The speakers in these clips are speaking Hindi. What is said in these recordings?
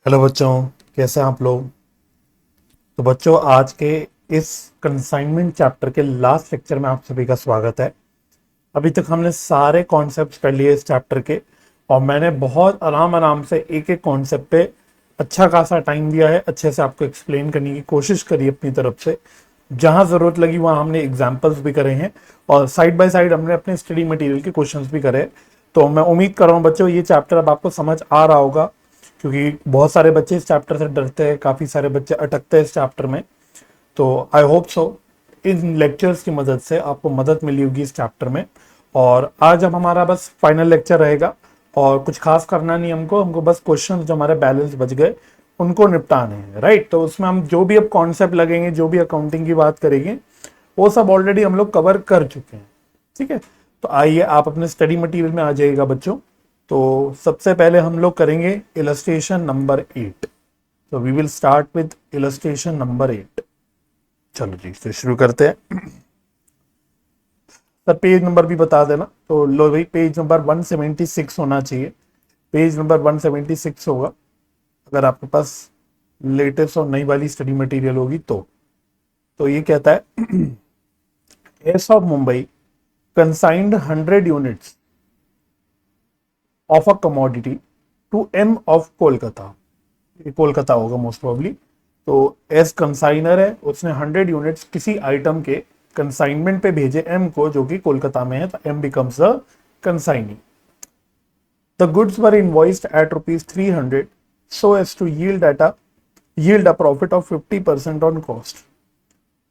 हेलो बच्चों, कैसे हैं आप लोग। तो बच्चों, आज के इस कंसाइनमेंट चैप्टर के लास्ट लेक्चर में आप सभी का स्वागत है। अभी तक हमने सारे कॉन्सेप्ट्स कर लिए इस चैप्टर के, और मैंने बहुत आराम आराम से एक एक कॉन्सेप्ट पे अच्छा खासा टाइम दिया है, अच्छे से आपको एक्सप्लेन करने की कोशिश करी अपनी तरफ से। जहां ज़रूरत लगी वहां हमने एग्जाम्पल्स भी करे हैं, और साइड बाय साइड हमने अपने स्टडी मटेरियल के क्वेश्चंस भी करे। तो मैं उम्मीद कर रहा हूँ बच्चों, ये चैप्टर अब आपको समझ आ रहा होगा, क्योंकि बहुत सारे बच्चे इस चैप्टर से डरते हैं, काफ़ी सारे बच्चे अटकते हैं इस चैप्टर में। तो I hope so in lectures की मदद से आपको मदद मिली होगी इस चैप्टर में। और आज अब हमारा बस फाइनल लेक्चर रहेगा, और कुछ खास करना नहीं हमको बस क्वेश्चन जो हमारे बैलेंस बच गए उनको निपटाने हैं, राइट। तो उसमें हम जो भी अब कॉन्सेप्ट लगेंगे, जो भी अकाउंटिंग की बात करेंगे, वो सब ऑलरेडी हम लोग कवर कर चुके हैं। ठीक है, तो आइए आप अपने स्टडी मटेरियल में आ जाइएगा बच्चों। तो सबसे पहले हम लोग करेंगे इलस्ट्रेशन नंबर 8। तो we will start with illustration number 8। चलो जी, तो शुरू करते हैं। सर पेज नंबर भी बता देना। तो लो भाई, पेज नंबर 176 होना चाहिए। पेज नंबर 176 होगा अगर आपके पास लेटेस्ट और नई वाली स्टडी मटेरियल होगी तो ये कहता है S of Mumbai consigned 100 units of a commodity to M of Kolkata. ये कोलकाता होगा मोस्ट प्रोबेबली। तो एस कंसाइनर है, उसने 100 यूनिट्स किसी आइटम के कंसाइनमेंट पे भेजे एम को, जो कि कोलकाता में है, तो M becomes the consignee. The goods were invoiced at ₹300 so as to yield a profit of 50% on cost.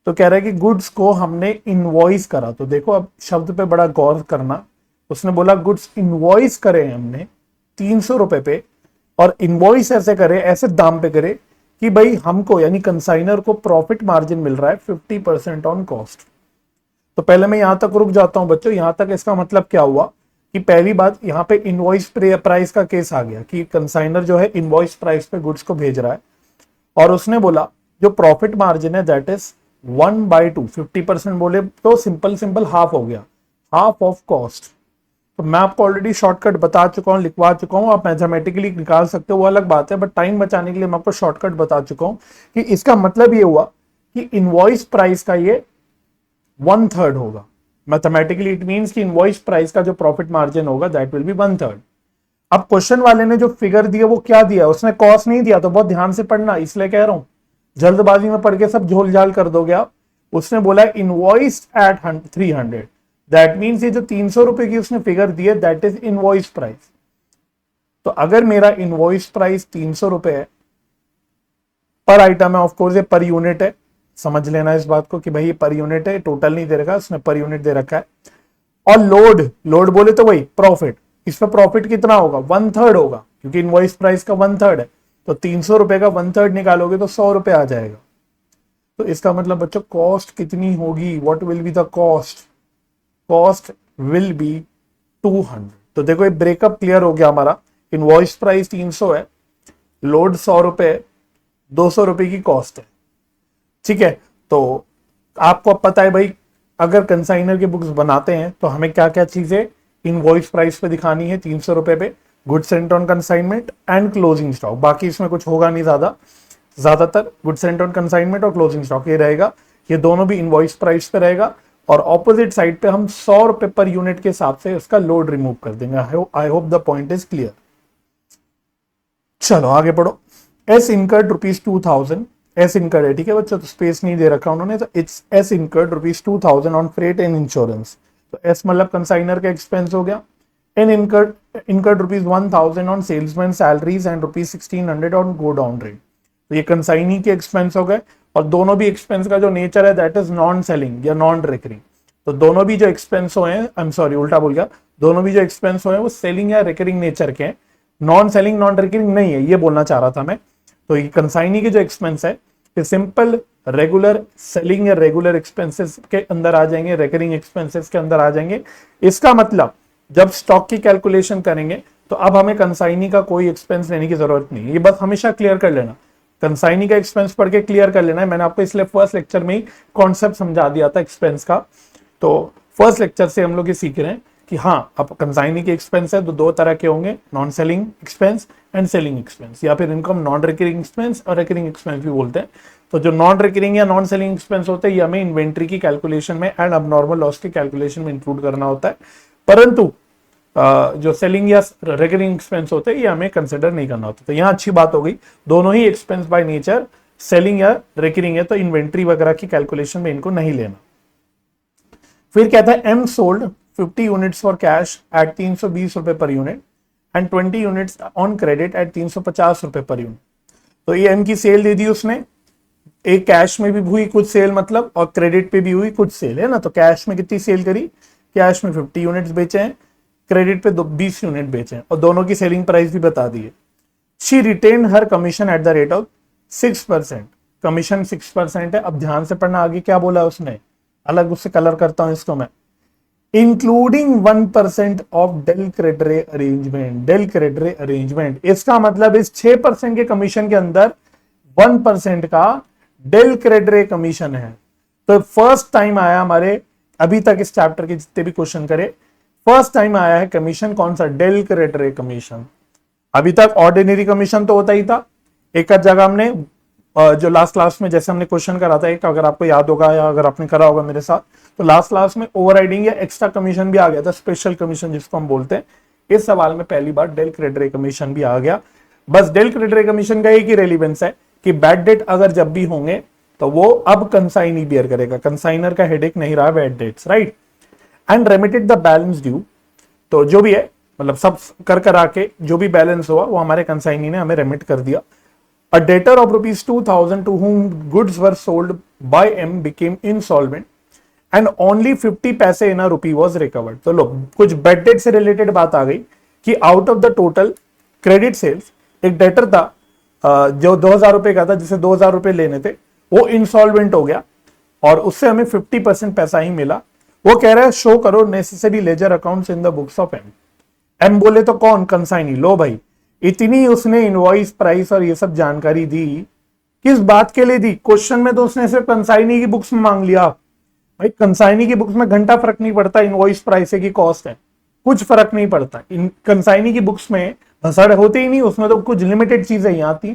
तो कह रहा है कि गुड्स को हमने इनवॉइस करा। तो देखो, अब शब्द पे बड़ा गौर करना। उसने बोला गुड्स इनवॉइस करे हमने 300 रुपए पे, और इनवॉइस ऐसे करे, ऐसे दाम पे करे कि भाई हमको यानी कंसाइनर को प्रॉफिट मार्जिन मिल रहा है 50% ऑन कॉस्ट। तो पहले मैं यहां तक रुक जाता हूं बच्चों। यहां तक इसका मतलब क्या हुआ कि पहली बात, यहां पे इनवॉइस प्राइस का केस आ गया कि कंसाइनर जो है इनवॉइस प्राइस पे गुड्स को भेज रहा है, और उसने बोला जो प्रॉफिट मार्जिन है दैट इज 1/2, 50% बोले तो सिंपल हाफ हो गया, हाफ ऑफ कॉस्ट। तो मैं आपको ऑलरेडी शॉर्टकट बता चुका हूं, लिखवा चुका हूं, आप मैथमेटिकली निकाल सकते हो, वो अलग बात है, बट टाइम बचाने के लिए मैं आपको शॉर्टकट बता चुका हूं कि इसका मतलब ये हुआ कि इनवॉइस प्राइस का ये 1/3 होगा। मैथमेटिकली इट मींस कि इनवॉइस प्राइस का जो प्रॉफिट मार्जिन होगा दैट विल बी 1/3। अब क्वेश्चन वाले ने जो फिगर दिया वो क्या दिया, उसने कॉस्ट नहीं दिया। तो बहुत ध्यान से पढ़ना, इसलिए कह रहा हूं, जल्दबाजी में पढ़ के सब झोल झाल कर दोगे आप। उसने बोला इनवॉइस एट 300, दैट मीन्स ये जो 300 रुपए की उसने फिगर दी है दैट इज इनवॉइस प्राइस। तो अगर मेरा इनवॉइस प्राइस 300 रुपए है, पर आइटम है, ऑफकोर्स ये पर यूनिट है, समझ लेना इस बात को कि भाई ये पर यूनिट है, टोटल नहीं दे रखा, उसने पर यूनिट दे रखा है। और लोड बोले तो वही प्रॉफिट, इस पर प्रॉफिट कितना होगा, 1/3 होगा, क्योंकि इनवॉइस प्राइस का 1/3 है। तो 300 रुपए का 1/3 निकालोगे तो 100 रुपए आ जाएगा। तो इसका मतलब बच्चों कॉस्ट कितनी होगी, what will be the cost, cost will be 200। तो देखो ये ब्रेकअप क्लियर हो गया हमारा। इनवॉइस प्राइस 300 है, लोड 100 रुपए, 200 रुपए की कॉस्ट है। ठीक है, तो आपको अब पता है भाई, अगर कंसाइनर की बुक्स बनाते हैं तो हमें क्या क्या चीजें इनवॉइस प्राइस पे दिखानी है, 300 रुपए पे, goods Saint on consignment and closing stock. बाकी इसमें कुछ होगा नहीं ज्यादातर गुड्स सेंट ऑन कंसाइनमेंट और क्लोजिंग स्टॉक ये रहेगा। ये दोनों भी इनवॉइस प्राइस पे रहेगा, और ऑपोजिट साइड पे हम 100 रुपए पर यूनिट के हिसाब से उसका लोड रिमूव कर देंगे। I hope the point is clear. चलो आगे बढ़ो। एस इनकर्ड ₹2000, एस इनकर्ड है, ठीक है बच्चों, तो स्पेस नहीं दे रखा उन्होंने, तो it's S incurred ₹2000 on freight and insurance. तो एस मतलब कंसाइनर का एक्सपेंस हो गया। N incurred ₹1000 on salesman salaries and ₹1600 on godown rate. तो ये कंसाइनी के एक्सपेंस हो गए, और दोनों भी एक्सपेंस का जो नेचर है दैट इज नॉन सेलिंग या नॉन रिकरिंग। तो दोनों भी जो एक्सपेंस हुए हैं, आई एम सॉरी उल्टा बोल गया, दोनों भी जो एक्सपेंस हुए हैं वो सेलिंग या रिकरिंग नेचर के हैं, नॉन सेलिंग नॉन रिकरिंग नहीं है, ये बोलना चाह रहा था मैं। तो ये कंसाइनी के जो एक्सपेंस है ये सिंपल रेगुलर सेलिंग या रेगुलर एक्सपेंसेस के अंदर आ जाएंगे, रिकरिंग एक्सपेंसेस के अंदर आ जाएंगे। इसका मतलब जब स्टॉक की कैलकुलेशन करेंगे तो अब हमें कंसाइनी का कोई एक्सपेंस लेने की जरूरत नहीं है, ये बस हमेशा क्लियर कर लेना। कंसाइनी का एक्सपेंस पढ़ के क्लियर कर लेना है, मैंने आपको इसलिए फर्स्ट लेक्चर में ही कॉन्सेप्ट समझा दिया था एक्सपेंस का। तो फर्स्ट लेक्चर से हम लोग ये सीख रहे हैं कि हाँ अब कंसाइनी के एक्सपेंस है तो दो तरह के होंगे, non selling expense and selling expense, या फिर इनको हम नॉन रिकरिंग एक्सपेंस और रिकरिंग एक्सपेंस भी बोलते हैं। तो जो नॉन रिकरिंग या नॉन सेलिंग एक्सपेंस होते हैं ये हमें इन्वेंट्री की कैलकुलेशन में एंड अबनॉर्मल लॉस की कैलकुलेशन में इंक्लूड करना होता है, परंतु जो सेलिंग या रिकरिंग एक्सपेंस होते हैं ये हमें कंसिडर नहीं करना होता। तो यहाँ अच्छी बात हो गई, दोनों ही एक्सपेंस बाय नेचर सेलिंग या रिकरिंग है, तो इन्वेंट्री वगैरह की कैलकुलेशन में इनको नहीं लेना। फिर कहता है am sold 50 units for cash at 320 रुपए per unit and 20 units on credit at 350 रुपए पर यूनिट। तो ये एम की सेल दे दी उसने, एक कैश में भी हुई कुछ सेल मतलब, और क्रेडिट पे भी हुई कुछ सेल, है ना। तो कैश में कितनी सेल करी, कैश में 50 यूनिट्स बेचे हैं, क्रेडिट पे 20 यूनिट बेचे हैं, और दोनों की सेलिंग प्राइस भी बता दी है। She retain her commission at the rate of 6%, commission 6% है। अब ध्यान से पढ़ना, आगे क्या बोला उसने, अलग उससे कलर करता हूं इसको मैं, including 1% of del credere arrangement. Del credere arrangement इसका मतलब इस 6% के कमीशन के अंदर 1% का डेल क्रेडरे कमीशन है। तो फर्स्ट टाइम आया हमारे अभी तक इस चैप्टर के जितने भी क्वेश्चन करे, फर्स्ट टाइम आया है कमीशन, कौन सा, डेल क्रेडरे कमीशन। अभी तक ऑर्डिनरी कमीशन तो होता ही था, एक जगह हमने जो लास्ट क्लास में जैसे हमने क्वेश्चन करा था एक, अगर आपको याद होगा या अगर आपने करा होगा मेरे साथ, तो लास्ट क्लास में ओवरराइडिंग या एक्स्ट्रा कमीशन भी आ गया था, स्पेशल कमीशन जिसको हम बोलते हैं। इस सवाल में पहली बार डेल क्रेडरे कमीशन भी आ गया। बस डेल क्रेडरे कमीशन का एक ही रेलिवेंस है कि बैड डेट अगर जब भी होंगे तो वो अब कंसाइनी बियर करेगा, कंसाइनर का हेडेक नहीं रहा bad debts, right. And remitted the balance due, तो जो भी है मतलब सब कर कर आके जो भी बैलेंस हुआ वो हमारे कंसाइनी ने हमें रेमिट कर दिया। A debtor of rupees 2000 to whom goods were sold by M became insolvent and only 50 पैसे in a rupee was recovered। तो लो कुछ बैड डेट से रिलेटेड बात आ गई कि out of the total credit sales एक डेटर था जो 2000 रुपए का था, जिसे 2000 रुपए लेने थे, वो इंसॉल्वेंट हो गया और उससे हमें 50% पैसा ही मिला। वो कह रहा है शो करो necessary ledger accounts in the books of M. M बोले तो कौन, कंसाइनी। लो भाई, इतनी उसने इनवॉइस प्राइस और ये सब जानकारी दी, किस बात के लिए दी, क्वेश्चन में तो उसने सिर्फ कंसाइनी की बुक्स में मांग लिया। भाई कंसाइनी की बुक्स में घंटा फर्क नहीं पड़ता इनवॉइस प्राइस है कि कॉस्ट है, कुछ फर्क नहीं पड़ता। इन कंसाइनी की बुक्स में भसड़ होते ही नहीं, उसमें तो कुछ लिमिटेड चीजें ही आती।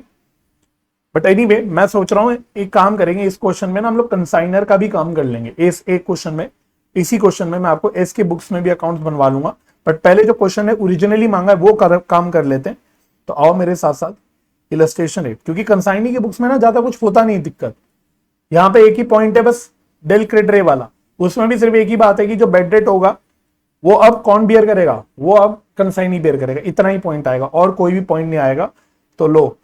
बट एनीवे मैं सोच रहा हूं एक काम करेंगे, इस क्वेश्चन में ना हम लोग कंसाइनर का भी काम कर लेंगे। इस एक क्वेश्चन में, इसी क्वेश्चन में मैं आपको एस के बुक्स में भी अकाउंट बनवा लूंगा, बट पहले जो क्वेश्चन है ओरिजिनली मांगा है वो काम कर लेते हैं। तो आओ मेरे साथ साथ इलस्ट्रेशन रेट, क्योंकि कंसाइनी की बुक्स में ना ज्यादा कुछ होता नहीं दिक्कत, यहाँ पे एक ही पॉइंट है बस डेल क्रेडरे वाला, उसमें भी सिर्फ एक ही बात है कि जो बेड डेट होगा वो अब कौन बियर करेगा, वो अब कंसाइनी बियर करेगा, इतना ही पॉइंट आएगा और कोई भी पॉइंट नहीं आएगा। तो लो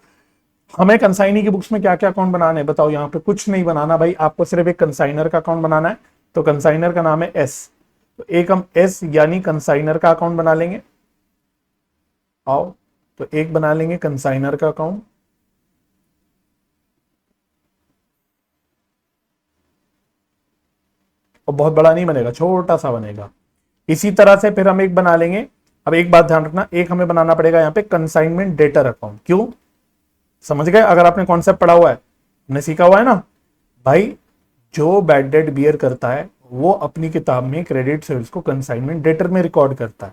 हमें कंसाइनी की बुक्स में क्या क्या अकाउंट बनाना है बताओ, यहाँ पे कुछ नहीं बनाना भाई, आपको सिर्फ एक कंसाइनर का अकाउंट बनाना है। तो कंसाइनर का नाम है एस, तो एक हम एस यानी कंसाइनर का अकाउंट बना लेंगे। आओ तो एक बना लेंगे कंसाइनर का अकाउंट, और बहुत बड़ा नहीं बनेगा, छोटा सा बनेगा। इसी तरह से फिर हम एक बना लेंगे, अब एक बात ध्यान रखना, एक हमें बनाना पड़ेगा यहाँ पे कंसाइनमेंट डेटर अकाउंट। क्यों, समझ गए, अगर आपने कॉन्सेप्ट पढ़ा हुआ है, हमने सीखा हुआ है ना भाई, जो बैड डेट बियर करता है वो अपनी किताब में क्रेडिट सेल्स को कंसाइनमेंट डेटर में रिकॉर्ड करता है।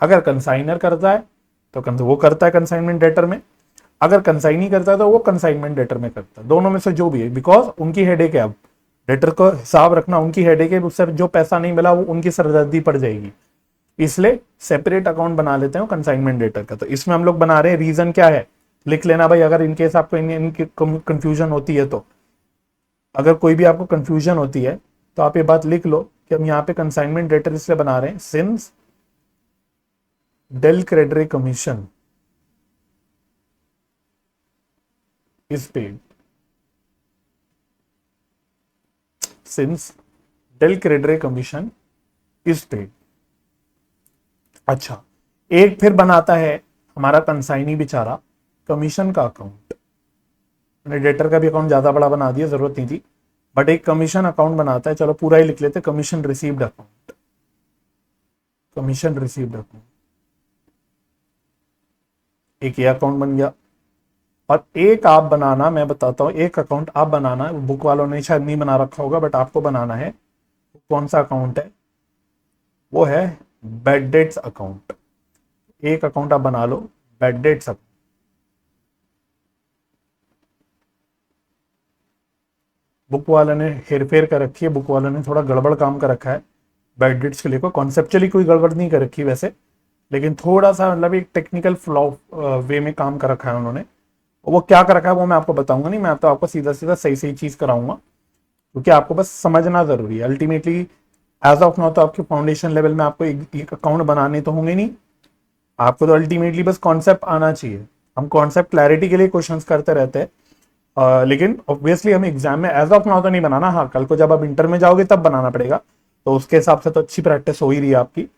अगर कंसाइनर करता है तो वो करता है कंसाइनमेंट डेटर में, अगर कंसाइनी करता है तो वो कंसाइनमेंट डेटर में करता है, दोनों में से जो भी है, बिकॉज उनकी हेडेक है। अब डेटर को हिसाब रखना उनकी हेडेक है, उससे जो पैसा नहीं मिला वो उनकी सरदर्दी पड़ जाएगी, इसलिए सेपरेट अकाउंट बना लेते हैं कंसाइनमेंट डेटर का। तो इसमें हम लोग बना रहे हैं, रीजन क्या है लिख लेना भाई, अगर इनकेस आपको इनकी कंफ्यूजन होती है तो, अगर कोई भी आपको कंफ्यूजन होती है तो आप ये बात लिख लो कि हम यहाँ पे कंसाइनमेंट डेटर इसलिए बना रहे हैं since del credere commission is paid, since del credere commission is paid. अच्छा, एक फिर बनाता है हमारा कंसाइनी बेचारा कमीशन का अकाउंट, मैंने डेटर का भी अकाउंट ज्यादा बड़ा बना दिया, जरूरत नहीं थी, बट एक कमीशन अकाउंट बनाता है, चलो पूरा ही लिख लेते, commission received account, commission received account, एक ये अकाउंट बन गया। और एक आप बनाना, मैं बताता हूं, एक अकाउंट आप बनाना है, बुक वालों ने शायद नहीं बना रखा होगा बट आपको बनाना है। कौन सा अकाउंट है, वो है बैड डेट्स अकाउंट, एक अकाउंट आप बना लो बैड डेट्स अकाउंट। बुक वाले ने हेरफेर कर रखी है, बुक वाले ने थोड़ा गड़बड़ काम कर रखा है बैड डेट्स के लिए। कॉन्सेप्चुअली कोई गड़बड़ नहीं कर रखी वैसे, लेकिन थोड़ा सा मतलब एक टेक्निकल फ्लॉ वे में काम कर रखा है उन्होंने। वो क्या कर रखा है वो मैं आपको बताऊंगा नहीं, मैं तो आपको सीधा सीधा सही सही चीज कराऊंगा, क्योंकि आपको बस समझना जरूरी है। अल्टीमेटली एज ऑफ नाउ तो आपके फाउंडेशन लेवल में आपको एक अकाउंट बनाने तो होंगे नहीं, आपको तो अल्टीमेटली बस कॉन्सेप्ट आना चाहिए। हम कॉन्सेप्ट क्लैरिटी के लिए क्वेश्चंस करते रहते हैं, लेकिन ऑब्वियसली हमें एग्जाम में एज ऑफ नाउ तो नहीं बनाना। हाँ, कल को जब आप इंटर में जाओगे तब बनाना पड़ेगा, तो उसके हिसाब से तो अच्छी प्रैक्टिस हो ही रही है आपकी।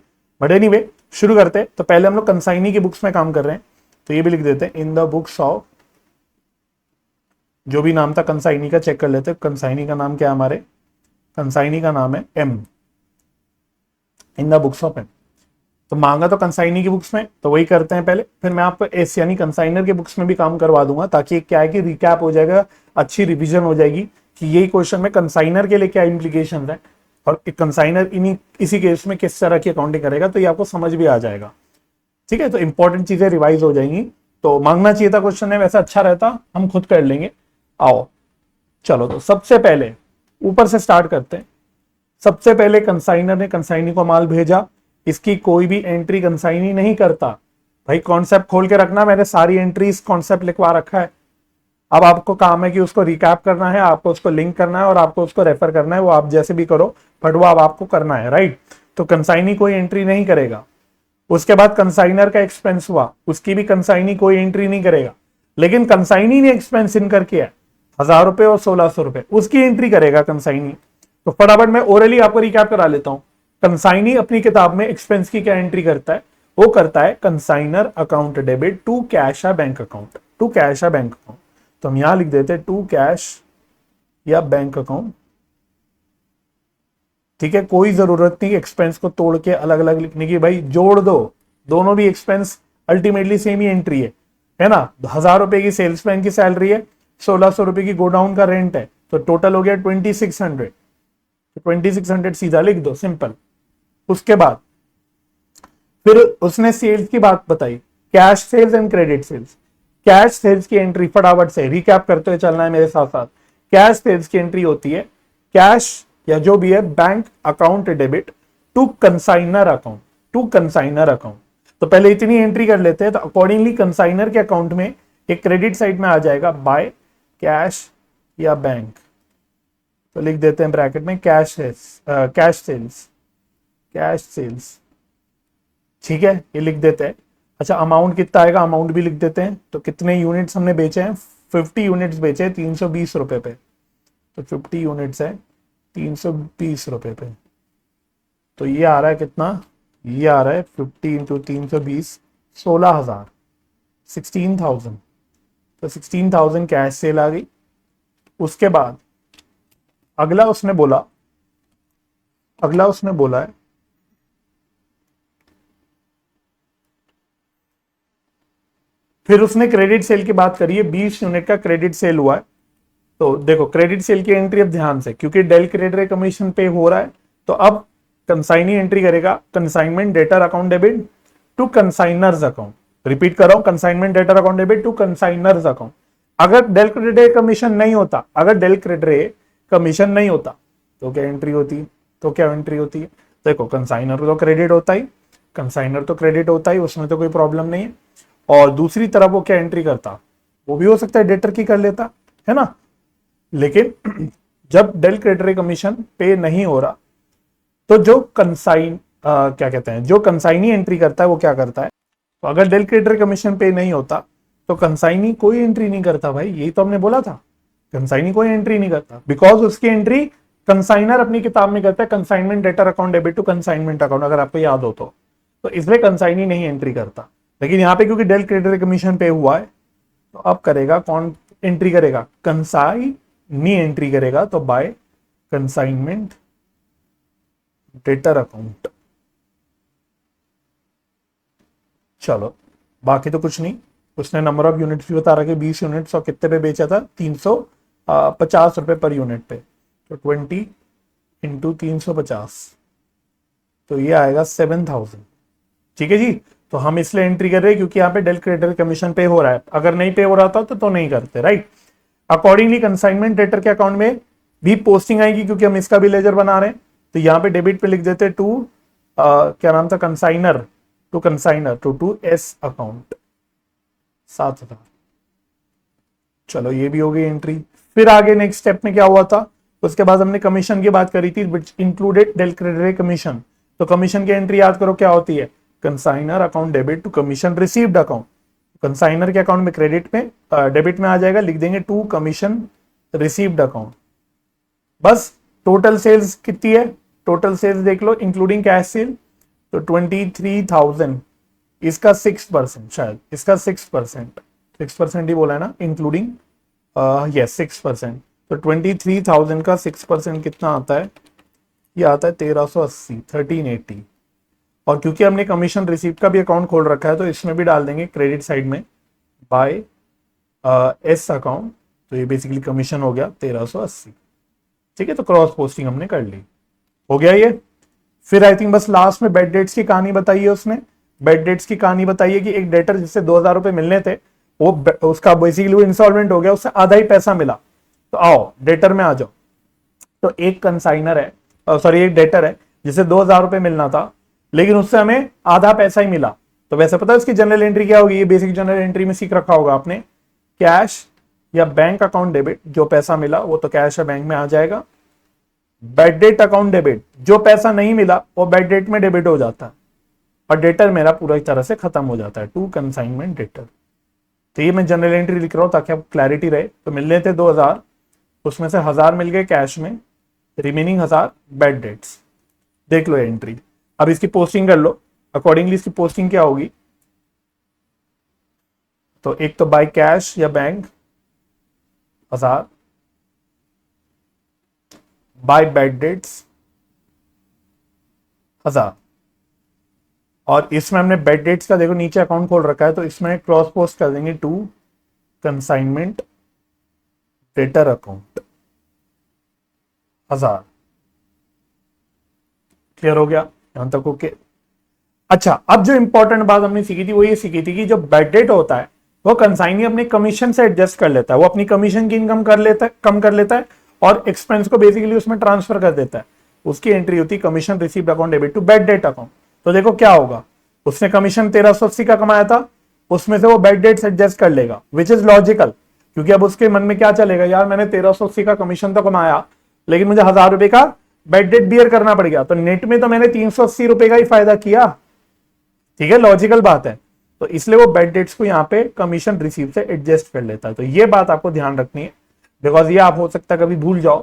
बट एनीवे शुरू करते हैं। तो पहले हम लोग कंसाइनी की बुक्स में काम कर रहे हैं, तो ये भी लिख देते हैं इन द बुक्स ऑफ, जो भी नाम था कंसाइनी का चेक कर लेते हैं। कंसाइनी का नाम क्या है हमारे, कंसाइनी का नाम है M, in the books of M. तो मांगा तो कंसाइनी की बुक्स में, तो वही करते हैं पहले, फिर मैं आपको एस यानी कंसाइनर के बुक्स में भी काम करवा दूंगा, ताकि क्या है कि रिकैप हो जाएगा, अच्छी रिवीजन हो जाएगी कि यही क्वेश्चन में कंसाइनर के लिए क्या इंप्लीकेशन है और कंसाइनर इन्हीं इसी केस में किस तरह की अकाउंटिंग करेगा, तो ये आपको समझ भी आ जाएगा। ठीक है, तो इंपॉर्टेंट चीजें रिवाइज हो जाएंगी। तो मांगना चाहिए था क्वेश्चन है, वैसा अच्छा रहता हम खुद कर लेंगे। आओ चलो, तो सबसे पहले ऊपर से स्टार्ट करते हैं। सबसे पहले कंसाइनर ने कंसाइनी को माल भेजा, इसकी कोई भी एंट्री कंसाइनी नहीं करता। भाई कॉन्सेप्ट खोल के रखना, मैंने सारी एंट्रीज कॉन्सेप्ट लिखवा रखा है। अब आपको काम है कि उसको रिकैप करना है, आपको उसको लिंक करना है और आपको उसको रेफर करना है, वो आप जैसे भी करो, बट वो अब आपको करना है, राइट। तो कंसाइनी कोई एंट्री नहीं करेगा। उसके बाद कंसाइनर का एक्सपेंस हुआ, उसकी भी कंसाइनी कोई एंट्री नहीं करेगा। लेकिन कंसाइनी ने एक्सपेंस इनकर किया 1000 रुपए और 1600 रुपए, उसकी एंट्री करेगा कंसाइनी। तो फटाफट मैं ओरली आपको रिकैप करा लेता हूं। कंसाइनी अपनी किताब में एक्सपेंस की क्या एंट्री करता है, वो करता है consignor account debit to cash या बैंक अकाउंट, टू कैश या बैंक अकाउंट। तो हम यहां लिख देते हैं टू कैश या बैंक अकाउंट। ठीक है, कोई जरूरत नहीं एक्सपेंस को तोड़ के अलग अलग लिखने की, भाई जोड़ दो, दोनों भी एक्सपेंस अल्टीमेटली सेम ही एंट्री है ना। 1000 रुपए की सेल्समैन की सैलरी है, 1600 रुपए की गोडाउन का रेंट है, तो टोटल हो गया 2600। तो 2600 सीधा लिख दो, सिंपल। उसके बाद फिर उसने सेल्स की बात बताई, cash sales and credit sales. Cash sales की एंट्री फटाफट से रिकैप करते हुए चलना है मेरे साथ साथ। कैश सेल्स की एंट्री होती है कैश या जो भी है bank account debit to consignor account, to consignor account. तो पहले इतनी एंट्री कर लेते हैं, तो अकॉर्डिंगली कंसाइनर के अकाउंट में एक क्रेडिट साइड में आ जाएगा बाय कैश या बैंक। तो लिख देते हैं ब्रैकेट में cash sales, cash sales, cash sales. ठीक है, ये लिख देते हैं। अच्छा, अमाउंट कितना आएगा, अमाउंट भी लिख देते हैं। तो कितने यूनिट्स हमने बेचे हैं, 50 यूनिट्स बेचे 320 रुपए पे। तो 50 यूनिट्स है 320 रुपए पे। तो ये आ रहा है कितना, ये आ रहा है 50 इंटू 320, 16,000, 16,000। तो 16,000 कैश सेल आ गई। उसके बाद अगला उसने बोला, अगला उसने बोला है फिर उसने क्रेडिट सेल की बात करी है, 20 यूनिट का क्रेडिट सेल हुआ है। तो देखो क्रेडिट सेल की एंट्री अब ध्यान से, क्योंकि डेल क्रेडिट कमीशन पे हो रहा है, तो अब कंसाइनी एंट्री करेगा consignment debtor account debit to consignor's account. Repeat कर रहा हूं, consignment debtor account debit to consignor's account. अगर डेल क्रेडिट कमीशन नहीं होता, अगर डेल क्रेडिट कमीशन नहीं होता तो क्या एंट्री होती, तो क्या एंट्री होती है। देखो कंसाइनर तो क्रेडिट होता ही, कंसाइनर तो क्रेडिट होता ही, उसमें तो कोई प्रॉब्लम नहीं है। और दूसरी तरफ वो क्या एंट्री करता, वो भी हो सकता है डेटर की कर लेता, है ना। लेकिन जब डेल क्रेडिट कमीशन पे नहीं हो रहा, तो जो कंसाइन क्या कहते हैं, जो कंसाइनी एंट्री करता है वो क्या करता है। तो अगर डेल क्रेडिट कमीशन पे नहीं होता तो कंसाइनी कोई एंट्री नहीं करता, भाई यही तो हमने बोला था, कंसाइनी कोई एंट्री नहीं करता, बिकॉज उसकी एंट्री कंसाइनर अपनी किताब में करता है consignment debtor account debit to consignment account, अगर आपको याद हो तो इसलिए कंसाइनी नहीं एंट्री करता। लेकिन यहाँ पे क्योंकि डेल क्रेडिट कमीशन पे हुआ है, तो अब करेगा कौन एंट्री करेगा, कंसाइनी एंट्री करेगा। तो बाय कंसाइनमेंट डेटर अकाउंट। चलो बाकी तो कुछ नहीं, उसने नंबर ऑफ यूनिट्स भी बता रहा कि 20 यूनिट्स और कितने पे बेचा था, 350 रुपए पर यूनिट पे। तो 20 इंटू 350, तो ये आएगा 7,000। ठीक है जी। तो हम इसलिए एंट्री कर रहे हैं क्योंकि यहाँ पे डेल क्रेडिटर कमीशन पे हो रहा है, अगर नहीं पे हो रहा था तो नहीं करते, राइट। अकॉर्डिंगली कंसाइनमेंट डेटर के अकाउंट में भी पोस्टिंग आएगी क्योंकि हम इसका भी लेजर बना रहे हैं। तो यहाँ पे डेबिट पे लिख देते टू क्या नाम था, कंसाइनर टू एस अकाउंट 7,000। चलो ये भी हो गई एंट्री। फिर आगे नेक्स्ट स्टेप में क्या हुआ था, उसके बाद हमने कमीशन की बात करी थी, which included del creditor commission. तो कमीशन की एंट्री याद करो क्या होती है, consignor account debit to commission received account. Consignor के अकाउंट में क्रेडिट में डेबिट में आ जाएगा, लिख देंगे टू कमीशन रिसीव्ड अकाउंट। बस टोटल सेल्स कितनी है, टोटल सेल्स देख लो इंक्लूडिंग कैश सेल, तो 23,000, इसका 6%, शायद इसका 6% ही बोला है ना, इंक्लूडिंग यस 6%। तो 23,000 का 6% कितना आता है, ये आता है 1380, 1380। और क्योंकि हमने कमीशन रिसीव का भी अकाउंट खोल रखा है तो इसमें भी डाल देंगे क्रेडिट साइड में बाय एस अकाउंट। तो ये बेसिकली कमीशन हो गया 1380। ठीक है, तो क्रॉस पोस्टिंग हमने कर ली, हो गया ये। फिर आई थिंक बस लास्ट में बेड डेट्स की कहानी बताई है उसने। बेड डेट्स की कहानी बताई है कि एक डेटर जिससे 2,000 रुपए मिलने थे, वो उसका बेसिकली वो इंसॉल्वेंट हो गया, उससे आधा ही पैसा मिला। तो आओ डेटर में आ जाओ। तो एक कंसाइनर है, सॉरी एक डेटर है जिसे 2,000 रुपए मिलना था, लेकिन उससे हमें आधा पैसा ही मिला। तो वैसे पता है उसकी जनरल एंट्री क्या होगी, ये बेसिक जनरल एंट्री में सीख रखा होगा आपने, कैश या बैंक अकाउंट डेबिट, जो पैसा मिला वो तो कैश या बैंक में आ जाएगा। बैड डेट अकाउंट डेबिट, जो पैसा नहीं मिला वो बैड डेट में डेबिट हो जाता है, और डेटर मेरा पूरा तरह से खत्म हो जाता है, टू कंसाइनमेंट डेटर। तो ये मैं जनरल एंट्री लिख रहा हूं ताकि आपको क्लैरिटी रहे। तो मिलने थे 2,000, उसमें से 1,000 मिल गए कैश में, रिमेनिंग 1,000 बैड डेट्स। देख लो एंट्री। अब इसकी पोस्टिंग कर लो, अकॉर्डिंगली इसकी पोस्टिंग क्या होगी, तो एक तो बाय कैश या बैंक 1,000, बाय बैड डेट्स 1,000। और इसमें हमने बेड डेट्स का देखो नीचे अकाउंट खोल रखा है, तो इसमें क्रॉस पोस्ट कर देंगे to consignment debtor account 1,000। Clear हो गया यहां तक, ओके। अच्छा, अब जो इंपॉर्टेंट बात हमने सीखी थी वो ये सीखी थी कि जो बेड डेट होता है वो कंसाइनी अपनी कमीशन से एडजस्ट कर लेता है, वो अपनी कमीशन की इनकम कम कर लेता है और एक्सपेंस को बेसिकली उसमें ट्रांसफर कर देता है। उसकी एंट्री होती है commission received account debit to bad debt account. तो देखो क्या होगा, उसने कमीशन 1380 का कमाया था, उसमें से वो बेड डेट्स एडजस्ट कर लेगा, विच इज लॉजिकल, क्योंकि अब उसके मन में क्या चलेगा, यार मैंने 1380 का कमीशन तो कमाया, लेकिन मुझे 1,000 रुपए का बेड डेट बियर करना पड़ गया, तो नेट में तो मैंने 380 रुपए का ही फायदा किया। ठीक है, लॉजिकल बात है। तो इसलिए वो बेड डेट्स को यहाँ पे कमीशन रिसीव से एडजस्ट कर लेता है। तो ये बात आपको ध्यान रखनी है, बिकॉज ये आप हो सकता है कभी भूल जाओ,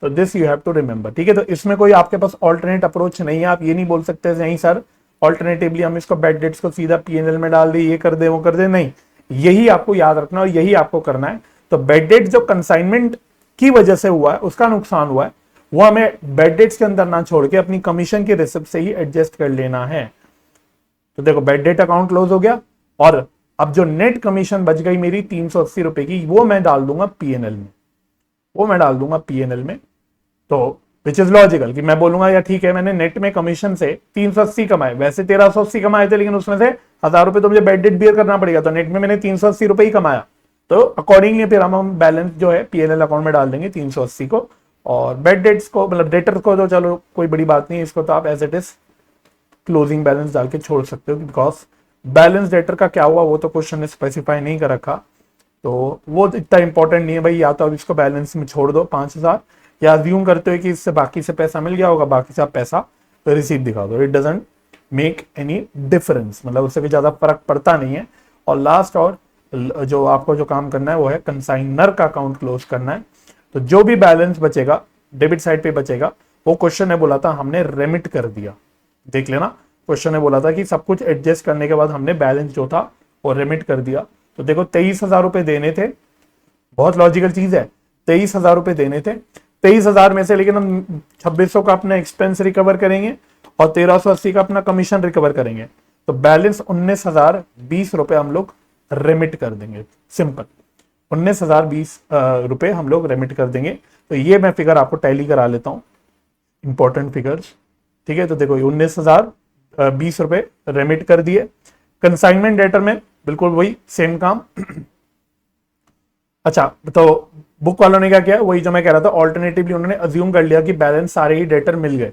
तो this you have to remember. ठीक है, तो इसमें कोई आपके पास ऑल्टरनेट अप्रोच नहीं है, आप ये नहीं बोल सकते नहीं सर ऑल्टरनेटिवली हम इसको बेड डेट्स को सीधा पीएनएल में डाल दे, ये कर दे वो कर दे, नहीं, यही आपको याद रखना और यही आपको करना है। तो बेड डेट जो कंसाइनमेंट की वजह से हुआ है, उसका नुकसान हुआ है, वो हमें बेड डेट्स के अंदर ना छोड़ के अपनी कमीशन की रिसिप्ट से ही एडजस्ट कर लेना है। तो देखो बेड डेट अकाउंट क्लोज हो गया, और अब जो नेट कमीशन बच गई मेरी 380 रुपए की, वो मैं डाल दूंगा पीएनएल में, तो विच इज लॉजिकल कि मैं बोलूंगा यार ठीक है मैंने नेट में कमीशन से 380 कमाए, वैसे 1380 कमाए थे, लेकिन उसमें से 1,000 रुपए तो मुझे बेड डेट बियर करना पड़ेगा, तो नेट में मैंने 380 रुपए ही कमाया। तो अकॉर्डिंगली फिर हम बैलेंस जो है पीएनएल अकाउंट में डाल देंगे 380 को, और बेड डेट्स को मतलब डेटर्स को तो चलो कोई बड़ी बात नहीं, इसको तो आप as it is closing balance डाल के छोड़ सकते हो, बिकॉज बैलेंस डेटर का क्या हुआ वो तो क्वेश्चन ने स्पेसिफाई नहीं कर रखा, तो वो इतना इंपॉर्टेंट नहीं है भाई। या तो अब इसको बैलेंस में छोड़ दो 5,000, या अज्यूम करते हो कि इससे बाकी से पैसा मिल गया होगा, बाकी से आप पैसा रिसीव दिखा दो, it doesn't make any difference, मतलब उससे भी ज्यादा फर्क पड़ता नहीं है। और लास्ट और जो आपको जो काम करना है वो है कंसाइनर का अकाउंट क्लोज करना है। तो जो भी बैलेंस बचेगा डेबिट साइड पे बचेगा, वो क्वेश्चन ने बोला था हमने रेमिट कर दिया, देख लेना, क्वेश्चन ने बोला था कि सब कुछ एडजस्ट करने के बाद हमने बैलेंस जो था वो रेमिट कर दिया। तो देखो 23,000 रुपए देने थे, बहुत लॉजिकल चीज है, 23,000 रुपए देने थे, 23,000 में से लेकिन हम 2600 का अपना एक्सपेंस रिकवर करेंगे और 1380 का अपना कमीशन रिकवर करेंगे, तो बैलेंस 19,020 रुपए हम लोग रेमिट कर देंगे। सिंपल 19,020 रुपए हम लोग रेमिट कर देंगे। तो ये मैं फिगर आपको टैली करा लेता हूं, इंपॉर्टेंट फिगर्स। ठीक है, तो देखो 19,020 रुपए रेमिट कर दिए। कंसाइनमेंट डेटर में बिल्कुल वही सेम काम। अच्छा, तो बुक वालों ने क्या किया, वही जो मैं कह रहा था, ऑल्टरनेटिवली उन्होंने अज्यूम कर लिया कि बैलेंस सारे ही डेटर मिल गए,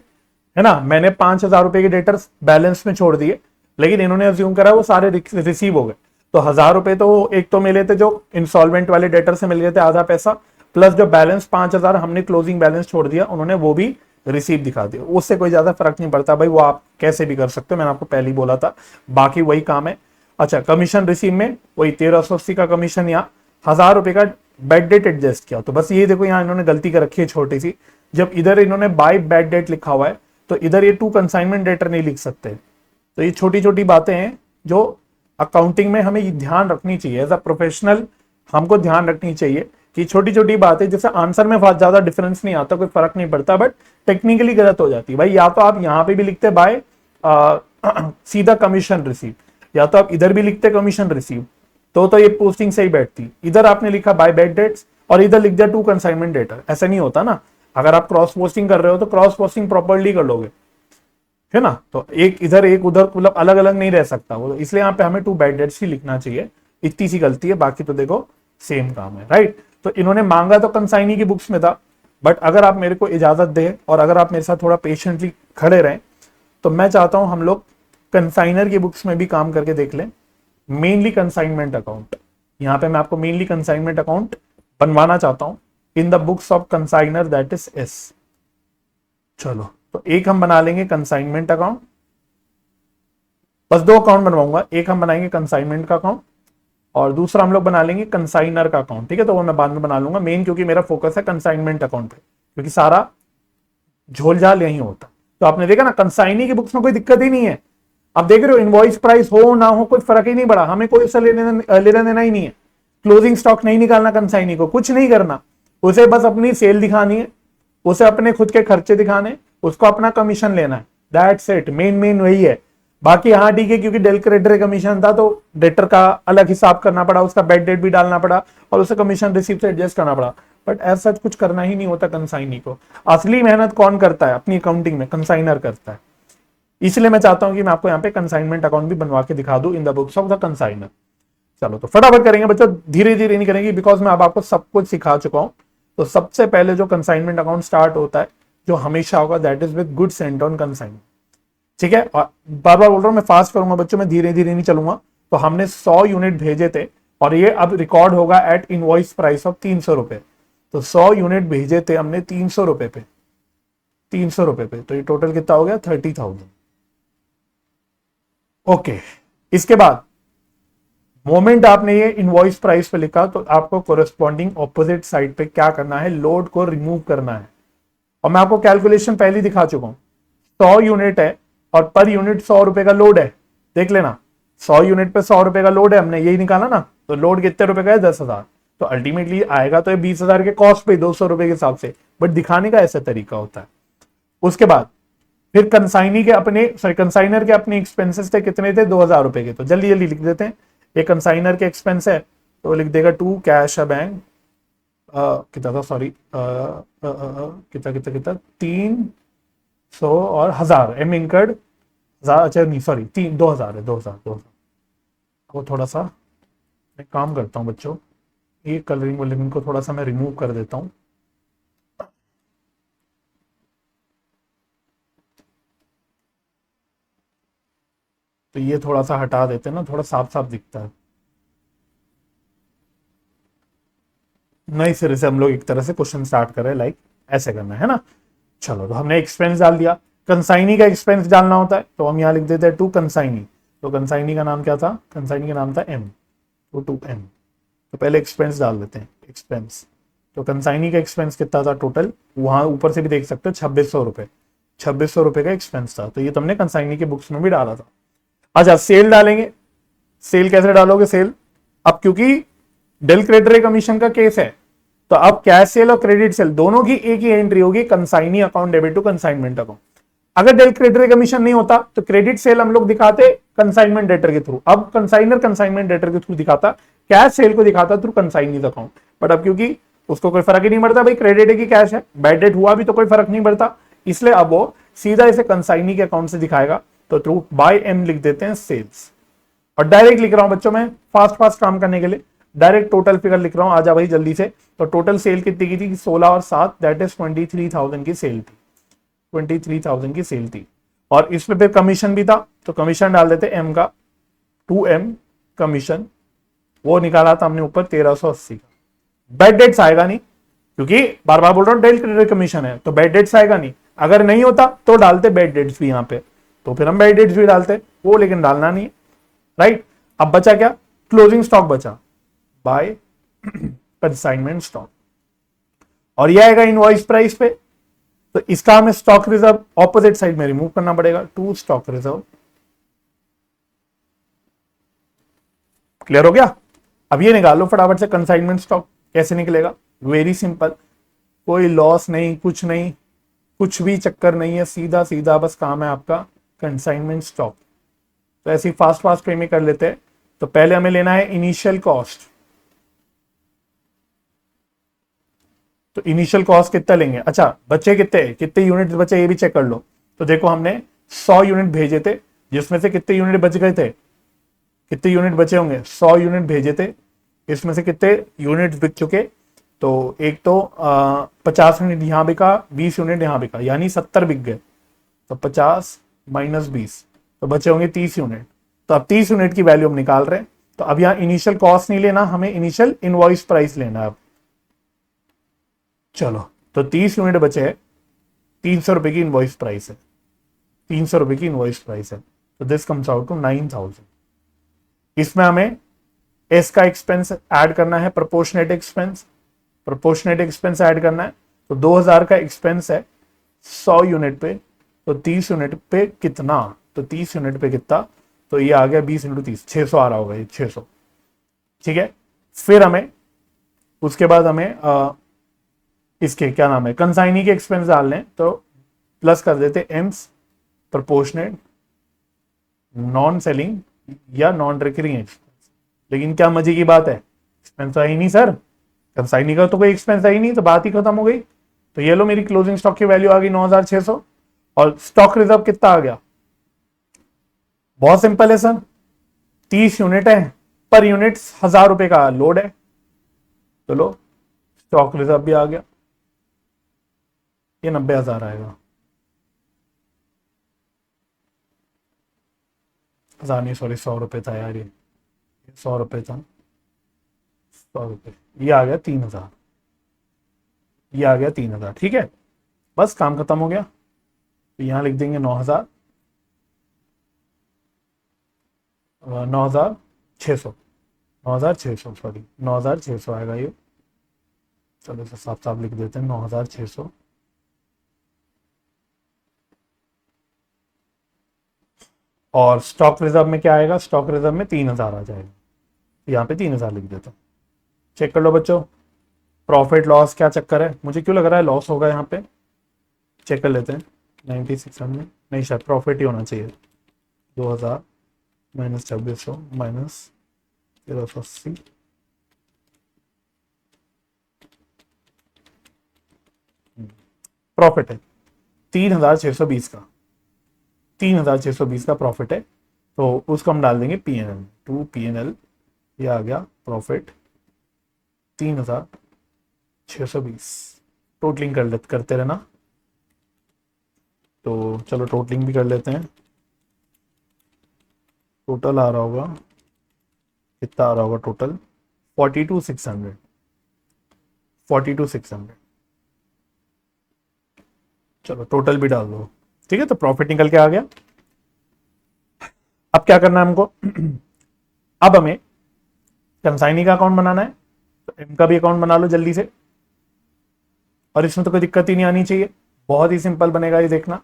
है ना। मैंने 5,000 रुपए के डेटर बैलेंस में छोड़ दिए, लेकिन इन्होंने अज्यूम करा वो सारे रिसीव हो गए। तो 1,000 रुपए तो एक तो मिले थे जो इंस्टॉलमेंट वाले डेटर से मिल गए थे, आधा पैसा, प्लस जो बैलेंस 5,000 हमने क्लोजिंग बैलेंस छोड़ दिया, उन्होंने वो भी रिसीव दिखा दिया। उससे कोई ज्यादा फर्क नहीं पड़ता भाई, वो आप कैसे भी कर सकते हो, मैंने आपको पहले ही बोला था, बाकी वही काम है। अच्छा, कमीशन रिसीव में वही 1,380 का कमीशन या 1,000 रुपए का बैड डेट एडजस्ट किया। तो बस ये देखो यहाँ इन्होंने गलती कर रखी है छोटी सी, जब इधर इन्होंने बाय बैड डेट लिखा हुआ है तो इधर ये टू कंसाइनमेंट डेटर नहीं लिख सकते। तो ये छोटी छोटी बातें हैं जो अकाउंटिंग में हमें ध्यान रखनी चाहिए, एज अ प्रोफेशनल हमको ध्यान रखनी चाहिए कि छोटी छोटी बातें, जैसे आंसर में बहुत ज्यादा डिफरेंस नहीं आता, कोई फर्क नहीं पड़ता, बट टेक्निकली गलत हो जाती है भाई। या तो आप यहाँ पे भी लिखते बाय सीधा कमीशन रिसीव, या तो आप इधर भी लिखते कमीशन रिसीव, तो ये पोस्टिंग सही बैठती। इधर आपने लिखा बाय बैड डेट्स और इधर लिख दिया टू कंसाइनमेंट डेटर, ऐसा नहीं होता ना। अगर आप क्रॉस पोस्टिंग कर रहे हो तो क्रॉस पोस्टिंग प्रॉपर्ली कर लोगे, है ना। तो एक इधर एक उधर, मतलब अलग अलग नहीं रह सकता वो, इसलिए यहाँ पे हमें टू बैड डेट्स ही लिखना चाहिए। इतनी सी गलती है, बाकी तो देखो सेम काम है, राइट। तो इन्होंने मांगा तो कंसाइनी की बुक्स में था, बट अगर आप मेरे को इजाजत दें और अगर आप मेरे साथ थोड़ा पेशेंटली खड़े रहें तो मैं चाहता हूं हम लोग कंसाइनर की बुक्स में भी काम करके देख लें। मेनली कंसाइनमेंट अकाउंट, यहाँ पे मैं आपको मेनली कंसाइनमेंट अकाउंट बनवाना चाहता हूं in the books of consignor, that is S. चलो, तो एक हम बना लेंगे कंसाइनमेंट अकाउंट, बस 2 अकाउंट बनवाऊंगा, एक हम बनाएंगे कंसाइनमेंट का अकाउंट और दूसरा हम लोग बना लेंगे कंसाइनर का अकाउंट, ठीक है। तो वो मैं बाद में बना लूंगा, मेन क्योंकि मेरा फोकस है कंसाइनमेंट अकाउंट पे, क्योंकि सारा झोलझाल यही होता। तो आपने देखा ना, कंसाइनी की बुक्स में कोई दिक्कत ही नहीं है। आप देख रहे हो इनवॉइस प्राइस हो ना हो कोई फर्क ही नहीं पड़ा, हमें कोई उससे लेना देना ही नहीं है। क्लोजिंग स्टॉक नहीं निकालना कंसाइनी को, कुछ नहीं करना, उसे बस अपनी सेल दिखानी है, उसे अपने खुद के खर्चे दिखाने, उसको अपना कमीशन लेना है, दैट्स इट। मेन वही है। बाकी हाँ ठीक है, क्योंकि डेल क्रेडिटर कमीशन था तो डेटर का अलग हिसाब करना पड़ा, उसका बैड डेट भी डालना पड़ा और उसे कमीशन रिसीव से एडजस्ट करना पड़ा, बट ऐसा कुछ करना ही नहीं होता कंसाइनी को। असली मेहनत कौन करता है अपनी अकाउंटिंग में? कंसाइनर करता है। इसलिए मैं चाहता हूं कि मैं आपको यहाँ पे कंसाइनमेंट अकाउंट भी बनवा के दिखा दूं in the books of the consignor. चलो, तो फटाफट करेंगे बच्चों, धीरे धीरे नहीं करेंगे, बिकॉज मैं अब आपको सब कुछ सिखा चुका हूं। तो सबसे पहले जो कंसाइनमेंट अकाउंट स्टार्ट होता है, जो हमेशा होगा, that is with goods Saint on consignment, ठीक है। और बार बार बोल रहा हूं, मैं फास्ट करूंगा बच्चों, मैं धीरे धीरे नहीं चलूंगा। तो हमने 100 यूनिट भेजे थे और ये अब रिकॉर्ड होगा एट इनवॉइस प्राइस ऑफ 300 रुपए। तो 100 यूनिट भेजे थे हमने 300 रुपए पे, 300 रुपए पे, तो ये टोटल कितना हो गया? 30,000। ओके, इसके बाद मोमेंट आपने ये इनवॉइस प्राइस पे लिखा तो आपको कोरेस्पॉन्डिंग ऑपोजिट साइड पे क्या करना है? लोड को रिमूव करना है। और मैं आपको कैलकुलेशन पहले ही दिखा चुका हूं। 100 यूनिट है और पर यूनिट 100 रुपए का लोड है, देख लेना। 100 यूनिट पे 100 रुपए का लोड है, हमने यही निकाला ना। तो लोड कितने रुपए का है? 10,000। तो अल्टीमेटली आएगा तो ये 20,000 के कॉस्ट पे 200 रुपए के हिसाब से, बट दिखाने का ऐसा तरीका होता है। उसके बाद फिर कंसाइनर के अपने एक्सपेंसेस थे, कितने थे? 2,000 रुपए के। तो जल्दी जल्दी लिख देते हैं। एक कंसाइनर के एक्सपेंस है तो लिख देगा टू कैश बैंक, कितना था, सॉरी, कितना कितना कितना 300 और 1,000 एम इनकर्ड, 1,000, अच्छा नहीं सॉरी 2,000 है, 2,000। वो थोड़ा सा मैं काम करता हूँ बच्चों, ये कलरिंग वलरिंग को थोड़ा सा मैं रिमूव कर देता हूँ। तो ये थोड़ा सा हटा देते हैं ना, थोड़ा साफ साफ दिखता है। नए सिरे से हम लोग एक तरह से क्वेश्चन स्टार्ट कर रहे हैं, लाइक ऐसे करना है ना। चलो, तो हमने एक्सपेंस डाल दिया। कंसाइनी का एक्सपेंस डालना होता है तो हम यहाँ लिख देते हैं टू कंसाइनी। तो कंसाइनी का नाम क्या था? कंसाइनी का नाम था एम, तो टू एम। तो पहले एक्सपेंस डाल देते हैं, एक्सपेंस। तो कंसाइनी का एक्सपेंस कितना था टोटल? वहां ऊपर से भी देख सकते हो, 2,600 रुपए, 2,600 रुपए का एक्सपेंस था। तो ये तुमने कंसाइनी के बुक्स में भी डाला था। अच्छा, सेल डालेंगे। सेल कैसे डालोगे? सेल अब क्योंकि डेल क्रेडिटर कमीशन का केस है तो अब कैश सेल और क्रेडिट सेल दोनों की एक ही एंट्री होगी, consignee account debit to consignment account. अगर डेल क्रेडिटर कमीशन नहीं होता तो क्रेडिट सेल हम लोग दिखाते कंसाइनमेंट डेटर के थ्रू, अब कंसाइनर कंसाइनमेंट डेटर के थ्रू दिखाता, कैश सेल को दिखाता थ्रू कंसाइनी अकाउंट। बट अब क्योंकि उसको कोई फर्क ही नहीं पड़ता भाई, क्रेडिट है कि कैश है, बैड डेट हुआ भी तो कोई फर्क नहीं पड़ता, इसलिए अब वो सीधा इसे कंसाइनी के अकाउंट से दिखाएगा, तो थ्रू बाय एम लिख देते हैं सेल्स। और डायरेक्ट लिख रहा हूं बच्चों मैं फास्ट फास्ट काम करने के लिए, डायरेक्ट टोटल फिगर लिख रहा हूं, आजा भाई जल्दी से। तो टोटल सेल कितनी की थी, 16 और 7 दैट इज 23,000 की सेल थी, 23,000 की सेल थी। और इसमें फिर कमीशन भी था, तो कमीशन डाल देते एम का, 2M कमीशन, वो निकाला था हमने ऊपर 1380 का। बैड डेट्स आएगा नहीं, क्योंकि बार बार बोल रहा हूं डेल क्रेडिट कमीशन है, तो बैड डेट्स आएगा नहीं। अगर नहीं होता तो डालते बैड डेट्स भी यहाँ पे, तो फिर हम बैड डेट्स भी डालते, वो लेकिन डालना नहीं है, राइट। अब बचा क्या, क्लोजिंग स्टॉक बचा बाय कंसाइनमेंट स्टॉक, और ये आएगा इनवॉइस प्राइस पे। तो इसका हमें स्टॉक रिजर्व ऑपोजिट साइड में रिमूव करना पड़ेगा, टू स्टॉक रिजर्व। क्लियर हो गया। अब ये निकाल लो फटाफट से कंसाइनमेंट स्टॉक कैसे निकलेगा, वेरी सिंपल, कोई लॉस नहीं, कुछ नहीं, कुछ भी चक्कर नहीं है, सीधा सीधा बस काम है आपका कंसाइनमेंट स्टॉक। तो ऐसे फास्ट फास्ट वे में कर लेते हैं। तो पहले हमें लेना है इनिशियल कॉस्ट, तो इनिशियल कॉस्ट कितना लेंगे, अच्छा बचे कितने, कितने यूनिट बचे ये भी चेक कर लो। तो देखो हमने 100 यूनिट भेजे थे, जिसमें से कितने यूनिट बच गए थे, कितने यूनिट बचे होंगे, 100 यूनिट भेजे थे, इसमें से कितने यूनिट बिक चुके, तो एक तो 50 यूनिट यहां बिका, 20 यूनिट यहां बिका, यानी 70 बिक गए। तो 50 माइनस 20, तो बचे होंगे 30 यूनिट। तो अब 30 यूनिट की वैल्यू हम निकाल रहे हैं। तो अब यहाँ इनिशियल कॉस्ट नहीं लेना, हमें इनिशियल इनवॉइस प्राइस लेना है अब। चलो, तो 30 यूनिट बचे हैं, 300 रुपए की इनवॉइस प्राइस है, 300 रुपए की इनवॉइस प्राइस है। तो दिस कम्स आउट टू 9,000। इसमें हमें एस का एक्सपेंस ऐड करना है, proportionate expense, proportionate expense add करना है। तो 2000 का एक्सपेंस है 100 यूनिट पे, तो 30 यूनिट पे कितना, तो 30 यूनिट पे कितना, तो ये आ गया 20 इंटू 30, 600 आ रहा होगा ये, 600। ठीक है, फिर हमें उसके बाद हमें इसके क्या नाम है कंसाइनी के एक्सपेंस डालने, तो प्लस कर देते एम्स प्रोपोर्शनेट नॉन सेलिंग या नॉन रिकरिंग एक्सपेंस। लेकिन क्या मजे की बात है, एक्सपेंस है ही नहीं सर, कंसाइनी का तो कोई एक्सपेंस है ही नहीं, तो बात ही खत्म हो गई। तो ये लो मेरी क्लोजिंग स्टॉक की वैल्यू आ गई 9,600। और स्टॉक रिजर्व कितना आ गया, बहुत सिंपल है सर, 30 यूनिट है, पर यूनिट 1000 रुपए का लोड है, तो लो स्टॉक रिजर्व भी आ गया, ये 90,000 आएगा, 1000 नहीं सॉरी 100 रुपए था यार, ये 100 रुपए था, 100 रुपए, ये आ गया 3,000, ये आ गया 3,000। ठीक है, बस काम खत्म हो गया। तो यहां लिख देंगे 9,000, 9,600, 9,600 सॉरी 9,600 आएगा ये। चलो इसे साफ साफ लिख देते हैं 9,600। और स्टॉक रिजर्व में क्या आएगा, स्टॉक रिजर्व में 3,000 आ जाएगा, यहाँ पे 3,000 लिख देता हूँ। चेक कर लो बच्चों, प्रॉफिट लॉस क्या चक्कर है, मुझे क्यों लग रहा है लॉस होगा यहाँ पे, चेक कर लेते हैं। 9600 नहीं, शायद प्रॉफिट ही होना चाहिए। 2,000 माइनस 2600 माइनस 1380, प्रॉफिट है 3,620 का, 3,620 का प्रॉफिट है। तो उसको हम डाल देंगे पीएनएल, टू पीएनएल, ये आ गया प्रॉफिट 3,620। टोटलिंग करते रहना, तो चलो टोटलिंग भी कर लेते हैं। टोटल आ रहा होगा, कितना आ रहा होगा टोटल, 42,600, 42,600। चलो टोटल भी डाल दो, ठीक है। तो प्रॉफिट निकल के आ गया। अब क्या करना है हमको अब हमें कंसाइनी का अकाउंट बनाना है, तो एम का भी अकाउंट बना लो जल्दी से, और इसमें तो कोई दिक्कत ही नहीं आनी चाहिए, बहुत ही सिंपल बनेगा ये देखना।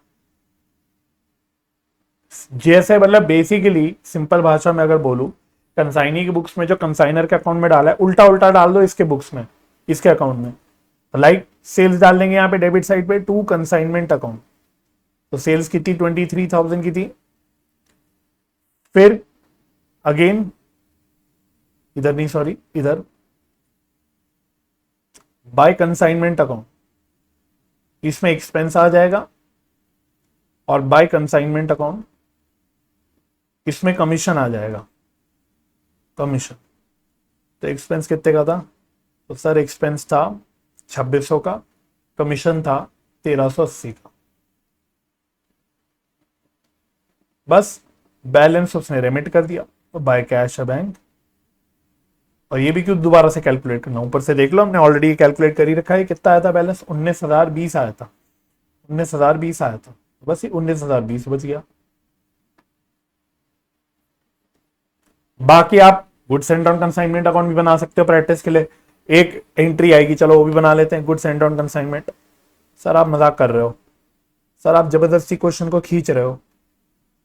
जैसे मतलब बेसिकली सिंपल भाषा में अगर बोलूं, कंसाइनी की बुक्स में जो कंसाइनर के अकाउंट में डाला है उल्टा उल्टा डाल दो इसके बुक्स में, इसके अकाउंट में। लाइक सेल्स डाल देंगे यहाँ पे डेबिट साइड पे, टू कंसाइनमेंट अकाउंट, तो सेल्स कितनी 23,000 की थी। फिर अगेन इधर नहीं सॉरी इधर बाय कंसाइनमेंट अकाउंट, इसमें एक्सपेंस आ जाएगा और बाय कंसाइनमेंट अकाउंट इसमें कमीशन आ जाएगा, कमीशन। तो एक्सपेंस कितने का था? तो सर एक्सपेंस था 2600 का, कमीशन था 1380 का। बस बैलेंस उसने रेमिट कर दिया, तो बाय कैश है बैंक। और ये भी क्यों दोबारा से कैलकुलेट करना, ऊपर से देख लो हमने ऑलरेडी कैलकुलेट कर ही रखा है। कितना आया था बैलेंस? 19,020 आया था, 19,020 आया था। बस ये 19,020 बच गया। बाकी आप goods and on consignment account भी बना सकते हो प्रैक्टिस के लिए। एक एंट्री आएगी, चलो वो भी बना लेते हैं, goods and on consignment. Sir आप मजाक कर रहे हो, सर आप जबरदस्ती क्वेश्चन को खींच रहे हो।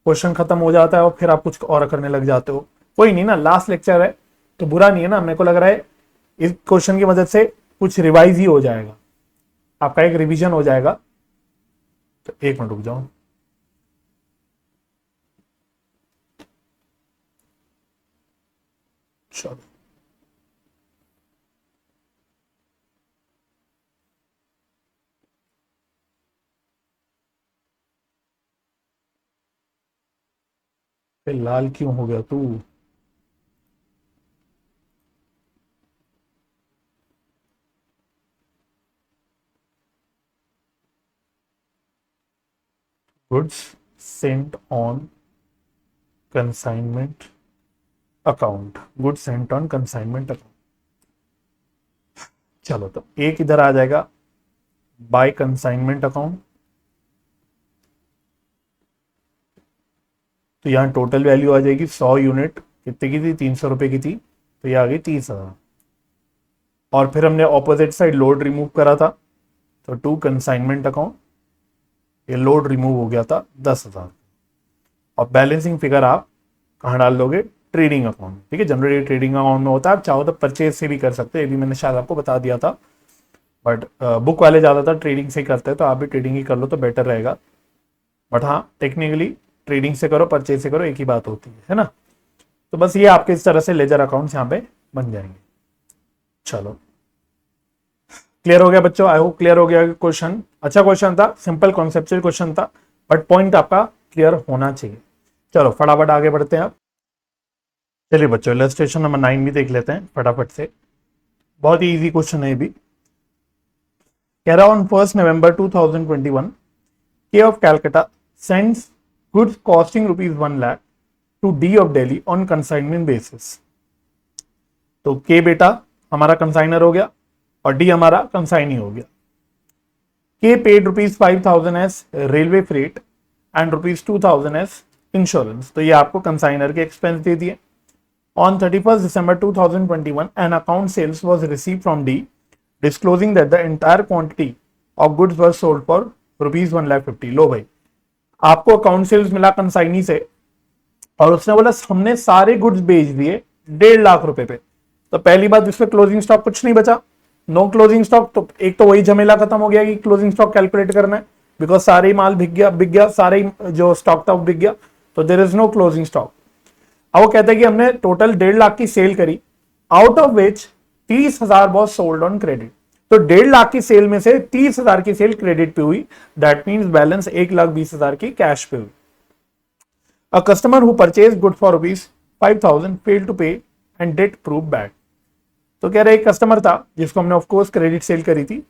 क्वेश्चन खत्म हो जाता है और फिर आप कुछ और करने लग जाते हो। कोई नहीं ना, लास्ट लेक्चर है तो बुरा नहीं है ना। मेरे को लग रहा है इस क्वेश्चन की मदद से कुछ रिवाइज ही हो जाएगा, आपका एक रिवीजन हो जाएगा। तो एक मिनट रुक जाओ। चलो फिर लाल क्यों हो गया तू? Goods Saint on consignment account, goods Saint on consignment account. चलो तो एक इधर आ जाएगा बाय कंसाइनमेंट अकाउंट। तो यहाँ टोटल वैल्यू आ जाएगी 100 यूनिट, कितने की थी? 300 रुपए की थी, तो ये आ गई 30,000। और फिर हमने ऑपोजिट साइड लोड रिमूव करा था, तो टू कंसाइनमेंट अकाउंट ये लोड रिमूव हो गया था 10,000। और बैलेंसिंग फिगर आप कहाँ डाल दोगे? Trading account. ठीक है, जनरली ट्रेडिंग अकाउंट में होता है, आप चाहो तो परचेज से भी कर सकते हो, ये भी मैंने शायद आपको बता दिया था। बट बुक वाले ज़्यादातर ट्रेडिंग से ही करते हैं, तो आप भी ट्रेडिंग ही कर लो तो बेटर रहेगा। बट हाँ, टेक्निकली ट्रेडिंग से करो परचेज से करो एक ही बात होती है ना। तो बस ये आपके इस तरह से लेजर अकाउंट्स यहाँ पे बन जाएंगे। चलो क्लियर हो गया बच्चों? आई होप क्लियर हो गया क्वेश्चन। अच्छा क्वेश्चन था, सिंपल कॉन्सेप्चुअल क्वेश्चन था, बट पॉइंट आपका क्लियर होना चाहिए। चलो फटाफट आगे बढ़ते हैं आप। चलिए बच्चों इलस्ट्रेशन नंबर 9 भी देख लेते हैं फटाफट से। बहुत ही इजी क्वेश्चन है ये भी। कह रहा on 1 November 2021 K of Calcutta sends goods costing ₹1 lakh to D of Delhi on consignment basis. तो के बेटा हमारा कंसाइनर हो गया और डी हमारा कंसाइनी हो गया। के paid ₹5,000 S railway freight and ₹2,000 S insurance. तो ये आपको कंसाइनर के एक्सपेंस दे दिए। On 31st December 2021, an account sales was received from D, disclosing that the entire quantity of goods was sold for ₹1,50,000। लो भाई, आपको अकाउंट सेल्स मिला कंसाइनी से और उसने बोला हमने सारे गुड्स बेच दिए 1.5 लाख रुपए पे। तो पहली बात, इसमें क्लोजिंग स्टॉक कुछ नहीं बचा, नो क्लोजिंग स्टॉक। तो एक तो वही झमेला खत्म हो गया कि क्लोजिंग स्टॉक कैलकुलेट करना है, बिकॉज सारे ही माल बिक गया, सारे जो स्टॉक था वो बिक गया, तो there is no closing stock. अब वो कहते हैं कि हमने टोटल 1.5 लाख की सेल करी, out of which 30,000 was sold on credit. तो 1.5 लाख की सेल में से 30,000 की सेल क्रेडिट पे हुई, दैट मीन्स बैलेंस 1,20,000 की कैश पे हुई। A customer who purchase good for ₹5,000 fail to pay and debt prove bad. तो कह रहे एक कस्टमर था जिसको हमने ऑफकोर्स क्रेडिट सेल करी थी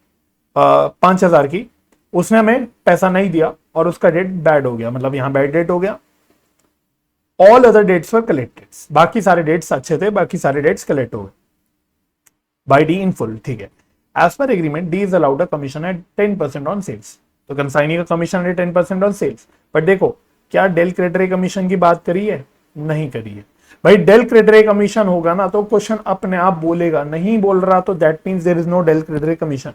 5,000 की, उसने हमें पैसा नहीं दिया और उसका डेट बैड हो गया, मतलब यहां बैड डेट हो गया। All other debts were collected, बाकी सारे डेट्स अच्छे थे, बाकी सारे डेट्स कलेक्ट हो गए बाय डी इन फुल। ठीक है, as per agreement D is allowed a commission at 10% on sales. तो कंसाइनी का कमीशन है 10% ऑन सेल्स। बट देखो, क्या डेल क्रेडिटरी कमीशन की बात करी है? नहीं करी है भाई। डेल क्रेडिटरी कमीशन होगा ना तो क्वेश्चन अपने आप बोलेगा, नहीं बोल रहा तो that means there is no del credere commission.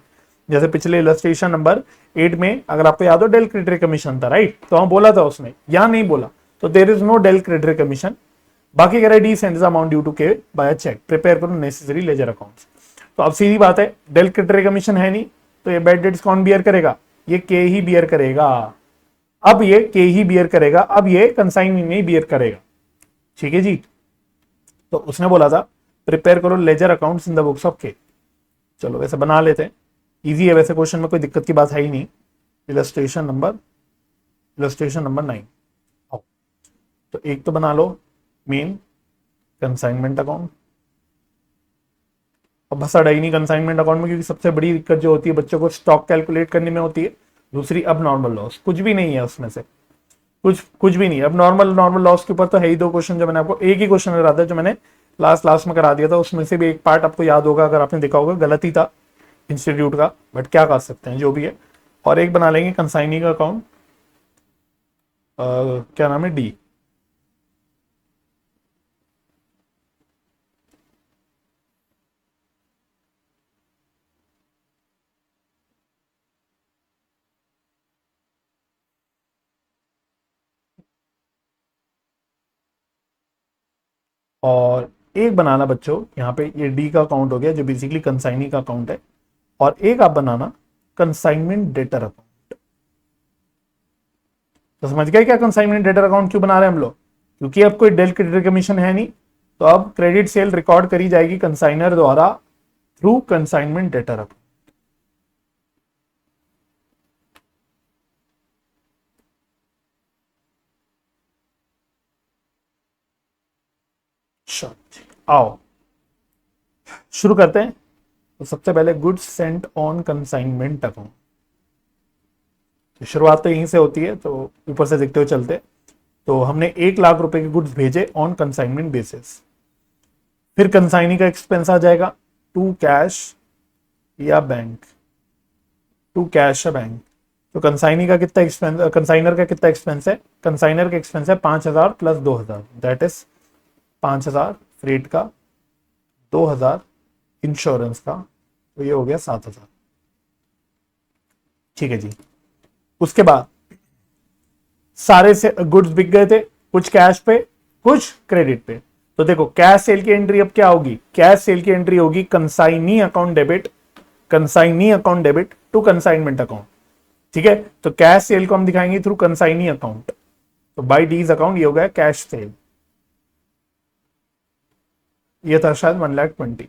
जैसे पिछले इलस्ट्रेशन नंबर 8 में अगर आपको याद हो डेल क्रेडिटरी कमीशन था, राइट? तो हम बोला था उसने, यहां नहीं बोला, तो there is no del credere commission. बाकी कह रहे D sends amount due to K by cheque, prepare करो नेसेसरी लेजर अकाउंट्स। तो अब सीधी बात है, डेल क्रेडिटरी कमीशन है नहीं, तो ये बैड डेट्स कौन बियर करेगा? ये के ही बियर करेगा। अब ये के ही बियर करेगा, अब ये कंसाइनी नहीं बियर करेगा। ठीक है जी। तो उसने बोला था प्रिपेयर करो laser accounts in the books of के। चलो वैसे बना लेते हैं, इजी है वैसे, क्वेश्चन में कोई दिक्कत की बात है ही नहीं। Illustration number illustration number 9। आओ, तो एक तो बना लो मेन कंसाइनमेंट अकाउंट। अब बस अड़ा ही नहीं कंसाइनमेंट अकाउंट में, क्योंकि सबसे बड़ी दिक्कत जो होती है बच्चों को स्टॉक कैलकुलेट करने में होती है। दूसरी अब नॉर्मल लॉस, कुछ भी नहीं है उसमें से, कुछ कुछ भी नहीं है। अब नॉर्मल नॉर्मल लॉस के ऊपर तो है ही दो क्वेश्चन, जो मैंने आपको एक ही क्वेश्चन करा था, जो मैंने लास्ट लास्ट में करा दिया था, उसमें से भी एक पार्ट आपको याद होगा, अगर आपने देखा होगा, गलत ही था इंस्टीट्यूट का, बट क्या कर सकते हैं, जो भी है। और एक बना लेंगे कंसाइनी का अकाउंट, क्या नाम है, डी। और एक बनाना बच्चों यहाँ पे, ये डी का अकाउंट हो गया जो बेसिकली कंसाइनी का अकाउंट है। और एक आप बनाना कंसाइनमेंट डेटर अकाउंट। तो समझ गए क्या कंसाइनमेंट डेटर अकाउंट क्यों बना रहे हैं हम लोग? क्योंकि अब कोई डेल क्रेडिट कमीशन है नहीं, तो अब क्रेडिट सेल रिकॉर्ड करी जाएगी कंसाइनर द्वारा थ्रू कंसाइनमेंट डेटर अकाउंट। आओ शुरू करते हैं। तो सबसे पहले goods Saint on consignment account. तो शुरुआत तो यहीं से होती है, तो ऊपर से देखते हुए चलते। तो हमने 1 लाख रुपए के गुड्स भेजे ऑन कंसाइनमेंट बेसिस। फिर कंसाइनी का एक्सपेंस आ जाएगा टू कैश या बैंक, टू कैश या बैंक। तो कंसाइनी का कितना एक्सपेंस, कंसाइनर का कितना एक्सपेंस है? कंसाइनर का एक्सपेंस है 5,000 प्लस 2,000, दैट इज 5,000 फ्रेट का, 2,000 इंश्योरेंस का, तो ये हो गया 7,000। ठीक है जी। उसके बाद सारे से गुड्स बिक गए थे, कुछ कैश पे कुछ क्रेडिट पे। तो देखो कैश सेल की एंट्री अब क्या होगी? कैश सेल की एंट्री होगी consignee account debit, consignee account debit to consignment account. ठीक है, तो कैश सेल को हम दिखाएंगे थ्रू कंसाइनी अकाउंट। तो बाई डीज अकाउंट ये हो गया कैश सेल, ये था शायद 1,20,000।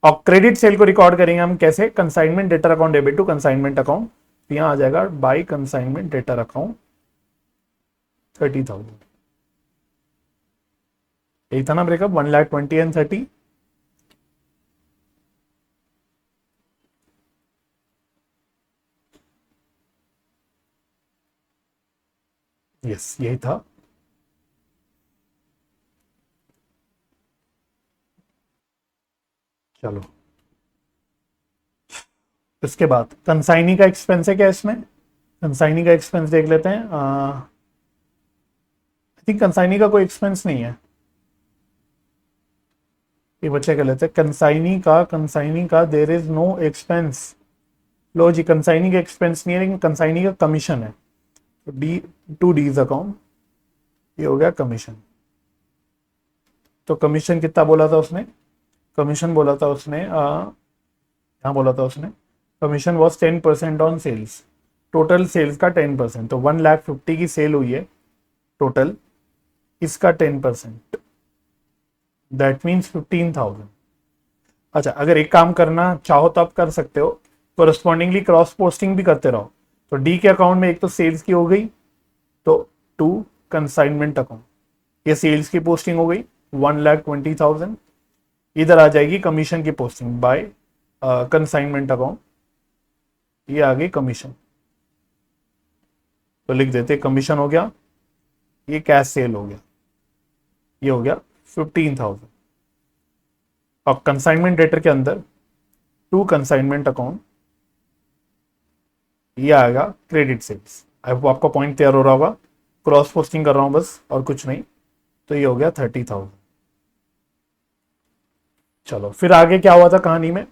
और क्रेडिट सेल को रिकॉर्ड करेंगे हम कैसे? Consignment debtor account debit to consignment account. तो यहां आ जाएगा बाई कंसाइनमेंट डेटर अकाउंट 30,000। यही था ना ब्रेकअप, 1,20,000 एंड 30। यस यही था। चलो इसके बाद कंसाइनी का एक्सपेंस है क्या इसमें? कंसाइनी का एक्सपेंस देख लेते हैं। आई थिंक कंसाइनी का कोई एक्सपेंस नहीं है, ये बच्चे कर लेते हैं। कंसाइनी का देर इज नो एक्सपेंस। लो जी, कंसाइनी का एक्सपेंस नहीं है, लेकिन कंसाइनी का कमीशन है। तो डी, टू डीज अकाउंट, ये हो गया कमीशन। तो कमीशन कितना बोला था उसने? कमीशन बोला था उसने, यहाँ बोला था उसने, commission was 10% on sales, total sales का 10%। तो 1,50,000 की सेल हुई है टोटल, इसका 10%, दैट मीन्स 15,000। अच्छा, अगर एक काम करना चाहो तो आप कर सकते हो, कोरस्पॉन्डिंगली क्रॉस पोस्टिंग भी करते रहो। तो डी के अकाउंट में एक तो सेल्स की हो गई, तो टू कंसाइनमेंट अकाउंट, ये सेल्स की पोस्टिंग हो गई 1,20,000। इधर आ जाएगी कमीशन की पोस्टिंग बाय कंसाइनमेंट अकाउंट, ये आ गई कमीशन। तो लिख देते कमीशन हो गया, ये कैश सेल हो गया, ये हो गया 15,000। और कंसाइनमेंट डेटर के अंदर टू कंसाइनमेंट अकाउंट, ये आएगा क्रेडिट सेल्स। आपका पॉइंट तैयार हो रहा होगा, क्रॉस पोस्टिंग कर रहा हूं बस और कुछ नहीं। तो ये हो गया 30,000। चलो फिर आगे क्या हुआ था कहानी में?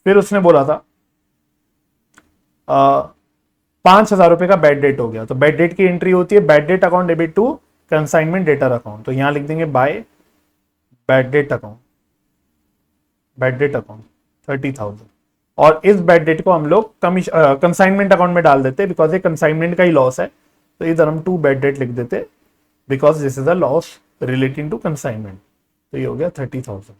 फिर उसने बोला था 5,000 रुपए का बैड डेट हो गया। तो बैड डेट की एंट्री होती है bad debt account debit to consignment debtor account. तो यहां लिख देंगे bye bad debt account, bad debt account 30,000। और इस बैड डेट को हम लोग कंसाइनमेंट अकाउंट में डाल देते, बिकॉज ये कंसाइनमेंट का ही लॉस है। तो इधर हम टू बैड डेट लिख देते, because this is a loss relating to consignment. तो ये हो गया 30,000।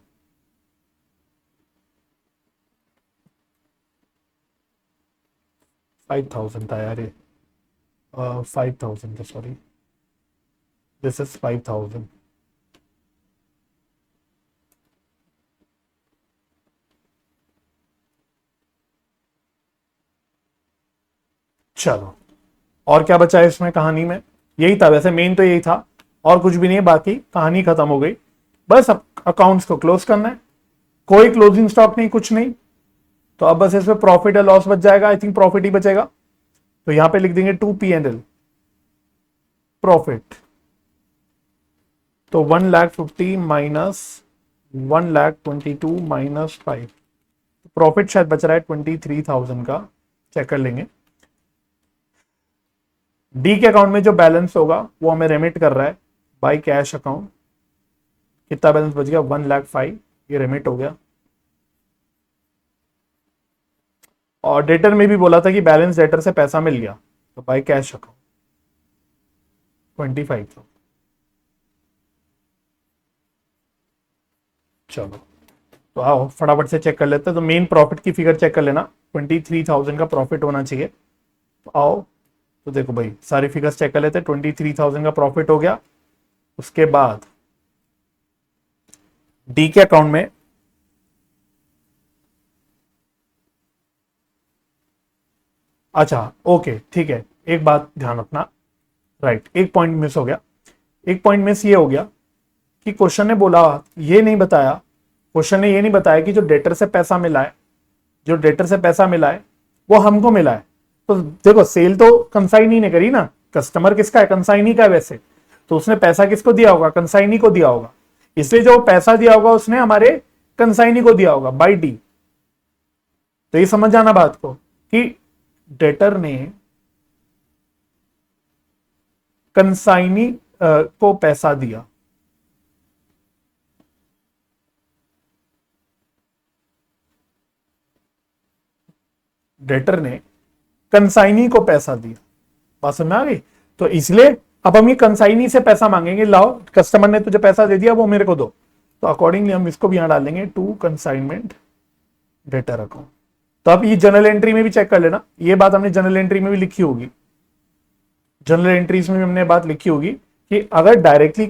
5,000 था यार ये, 5,000 सॉरी, दिस इज 5,000। चलो, और क्या बचा है इसमें कहानी में? यही था वैसे, मेन तो यही था, और कुछ भी नहीं है, बाकी कहानी खत्म हो गई। बस अब अकाउंट्स को क्लोज करना है, कोई क्लोजिंग स्टॉक नहीं, कुछ नहीं। तो अब बस इसमें प्रॉफिट या लॉस बच जाएगा, आई थिंक प्रॉफिट ही बचेगा। तो यहां पे लिख देंगे 2 P&L प्रॉफिट। तो 1,50,000 माइनस 1,22,000 माइनस 5, प्रॉफिट शायद बच रहा है 23,000 का, चेक कर लेंगे। डी के अकाउंट में जो बैलेंस होगा वो हमें रेमिट कर रहा है बाय कैश अकाउंट। कितना बैलेंस बच गया? 1,05,000, ये रेमिट हो गया। और डेटर में भी बोला था कि बैलेंस डेटर से पैसा मिल गया, तो बाय कैश अकाउंट 25,000। चलो, तो आओ फटाफट से चेक कर लेते हैं। तो मेन प्रॉफिट की फिगर चेक कर लेना, 23,000 का प्रॉफिट होना चाहिए। तो आओ, तो देखो भाई सारी फिगर्स चेक कर लेते हैं। 23,000 का प्रॉफिट हो गया। उसके बाद डी के अकाउंट में अच्छा ओके ठीक है, एक बात ध्यान रखना, राइट, एक पॉइंट मिस हो गया। एक पॉइंट मिस ये हो गया कि क्वेश्चन ने बोला, ये नहीं बताया, क्वेश्चन ने ये नहीं बताया कि जो डेटर से पैसा मिला है, जो डेटर से पैसा मिला है वो हमको मिला है। तो देखो सेल तो कंसाइनी ने करी ना, कस्टमर किसका है? कंसाइनी का है वैसे, तो उसने पैसा किसको दिया होगा? कंसाइनी को दिया होगा। इसलिए जो पैसा दिया होगा उसने हमारे कंसाइनी को दिया होगा बाई डी। तो ये समझ जाना बात को कि डेटर ने कंसाइनी को पैसा दिया, डेटर ने कंसाइनी को पैसा दिया। बात समझ में आ गई? तो इसलिए अब हम ये कंसाइनी से पैसा मांगेंगे, लाओ कस्टमर ने तुझे पैसा दे दिया वो मेरे को दो। तो अकॉर्डिंगली हम इसको भी यहां डाल देंगे टू कंसाइनमेंट डेटर अकाउंट। तो अब ये जनरल एंट्री में भी चेक कर लेना, ये बात हमने जनरल एंट्री में भी लिखी होगी, जनरल एंट्रीज में भी हमने बात लिखी होगी कि अगर डायरेक्टली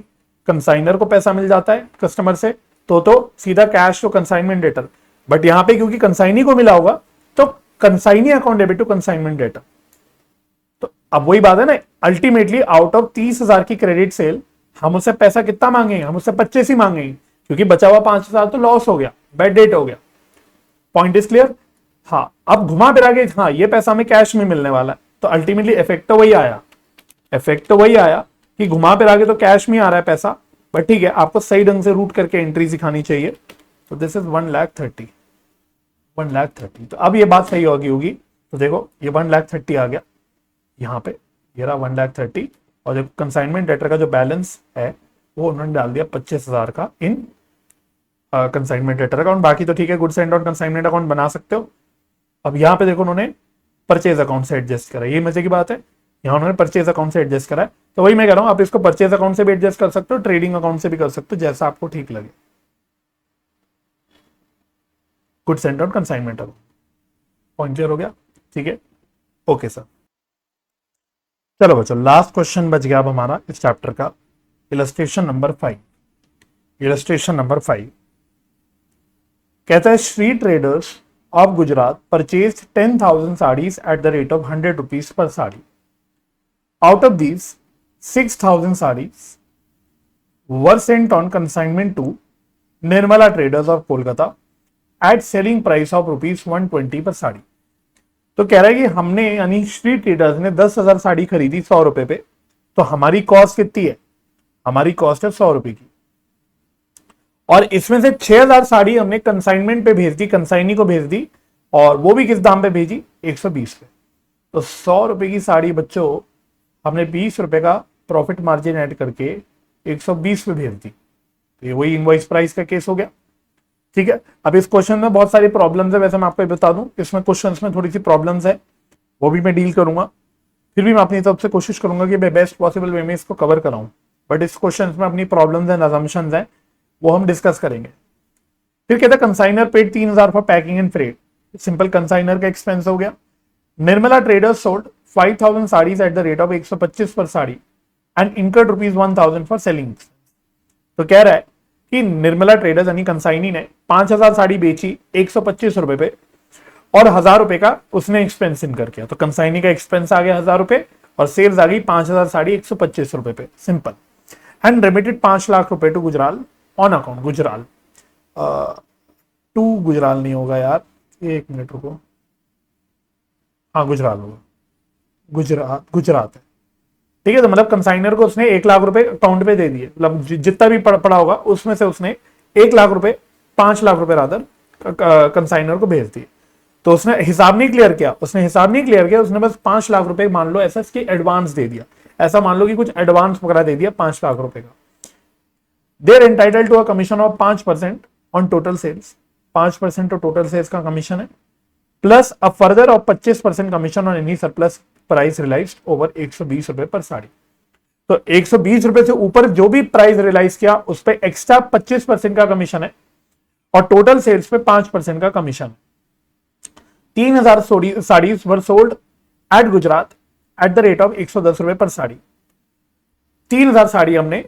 कंसाइनर को पैसा मिल जाता है कस्टमर से तो सीधा cash to consignment debtor. But यहां पे क्योंकि कंसाइनी को मिला होगा तो consignee account debit to consignment debtor. तो अब वही बात है ना, अल्टीमेटली आउट ऑफ 30,000 की क्रेडिट सेल हम उससे पैसा कितना मांगेंगे? हम उससे 25 ही मांगेंगे, क्योंकि बचा हुआ 5,000 तो लॉस हो गया, बैड डेट हो गया। Point is clear? हाँ, अब घुमा फिरा के हाँ ये पैसा हमें कैश में मिलने वाला है, तो अल्टीमेटली इफेक्ट तो वही आया, इफेक्ट तो वही आया कि घुमा फिरा के तो कैश में आ रहा है पैसा। बट ठीक है, आपको सही ढंग से रूट करके एंट्री सिखानी चाहिए। तो दिस इज 1,30,000, 1,30,000। तो अब ये बात सही होगी। तो देखो ये 1,30,000 आ गया यहाँ पे, ये रहा 1,30,000। और जो कंसाइनमेंट डेटर का जो बैलेंस है वो उन्होंने डाल दिया 25,000 का इन कंसाइनमेंट डेटर अकाउंट। बाकी तो ठीक है, goods and on consignment account बना सकते हो। अब यहाँ पे देखो उन्होंने परचेज अकाउंट से एडजस्ट करा, ये मजे की बात है, यहाँ उन्होंने परचेज अकाउंट से एडजस्ट करा है। तो वही मैं कह रहा हूँ, आप इसको परचेज अकाउंट से भी एडजस्ट कर सकते हो, ट्रेडिंग अकाउंट से भी कर सकते हो, जैसा आपको ठीक लगे। Goods and on consignment account. Point clear हो गया? ठीक है, ओके सर। चलो बच्चों, लास्ट क्वेश्चन बच गया अब हमारा इस चैप्टर का, इलस्ट्रेशन नंबर 5। इलस्ट्रेशन नंबर 5 कहता है Shri traders of Gujarat purchase 10,000 saris at the rate of 100 rupees per sari. Out of these 6,000 saris were sent on consignment to Nirmala traders of Kolkata at selling price of ₹120 per sari. तो कह रहा है कि हमने यानी श्री ट्रेडर्स ने 10,000 साड़ी खरीदी 100 रुपए पे, तो हमारी कॉस्ट कितनी है? हमारी कॉस्ट है 100 रुपए की, और इसमें से 6,000 साड़ी हमने कंसाइनमेंट पे भेज दी, कंसाइनी को भेज दी, और वो भी किस दाम पे भेजी? 120 पे। तो 100 रुपए की साड़ी बच्चों हमने 20 रुपए का प्रॉफिट मार्जिन ऐड करके 120 पे भेज दी। तो ये वही इनवॉइस प्राइस का केस हो गया। ठीक है, अब इस क्वेश्चन में बहुत सारी प्रॉब्लम्स है, वैसे मैं आपको बता दूं इसमें क्वेश्चंस में थोड़ी सी प्रॉब्लम्स है, वो भी मैं डील करूंगा। फिर भी मैं अपनी तरफ से कोशिश करूंगा कि मैं बेस्ट पॉसिबल वे में इसको कवर कराऊं। बट इस क्वेश्चन में अपनी प्रॉब्लम्स एंड अजम्पशंस है, वो हम डिस्कस करेंगे। फिर कहता है consignor paid 3,000 for packing and freight. Simple consignor का एक्सपेंस हो गया। Nirmala traders sold 5000 saris at the rate of 125 per sari and incurred ₹1000 for selling. तो कह रहा है कि निर्मला ट्रेडर्स यानी कंसाइनी ने 5000 साड़ी बेची 125 रुपए पे और 1000 रुपए का उसने एक्सपेंस इनकर किया। तो कंसाइनी का एक्सपेंस आ गया 1000 रुपए और सेल्स आ गई 5000 साड़ी 125 रुपए पे, सिंपल। एंड रेमिटेड 5 लाख रुपए to Gujral on account. Gujral to Gujral नहीं होगा यार, एक मिनट रुको, हाँ गुजराल होगा, गुजरात गुजरात है, ठीक है। तो मतलब कंसाइनर को उसने 1 लाख रुपए अकाउंट पे दे दिए, मतलब जितना भी पड़ा होगा उसमें से उसने 1 लाख रुपए, 5 लाख रुपए रादर कंसाइनर को भेज दिए। तो उसने हिसाब नहीं क्लियर किया, उसने बस 5 लाख रुपए मान लो ऐसा इसकी एडवांस दे दिया। ऐसा मान लो कि कुछ एडवांस वगैरह दे दिया 5 लाख रुपए का। They're entitled to a commission of 5% on total sales. 5% total sales का कमीशन है, plus a further of 25% commission on any surplus price realised over 120 रुपए पर साड़ी। तो 120 रुपए से ऊपर जो भी प्राइस रियलाइज किया उस पर एक्स्ट्रा 25% का कमीशन है और टोटल सेल्स पे 5% का कमीशन है। 3000 saris were sold at Gujarat eight the rate of 110 रुपए पर साड़ी। 3000 साड़ी हमने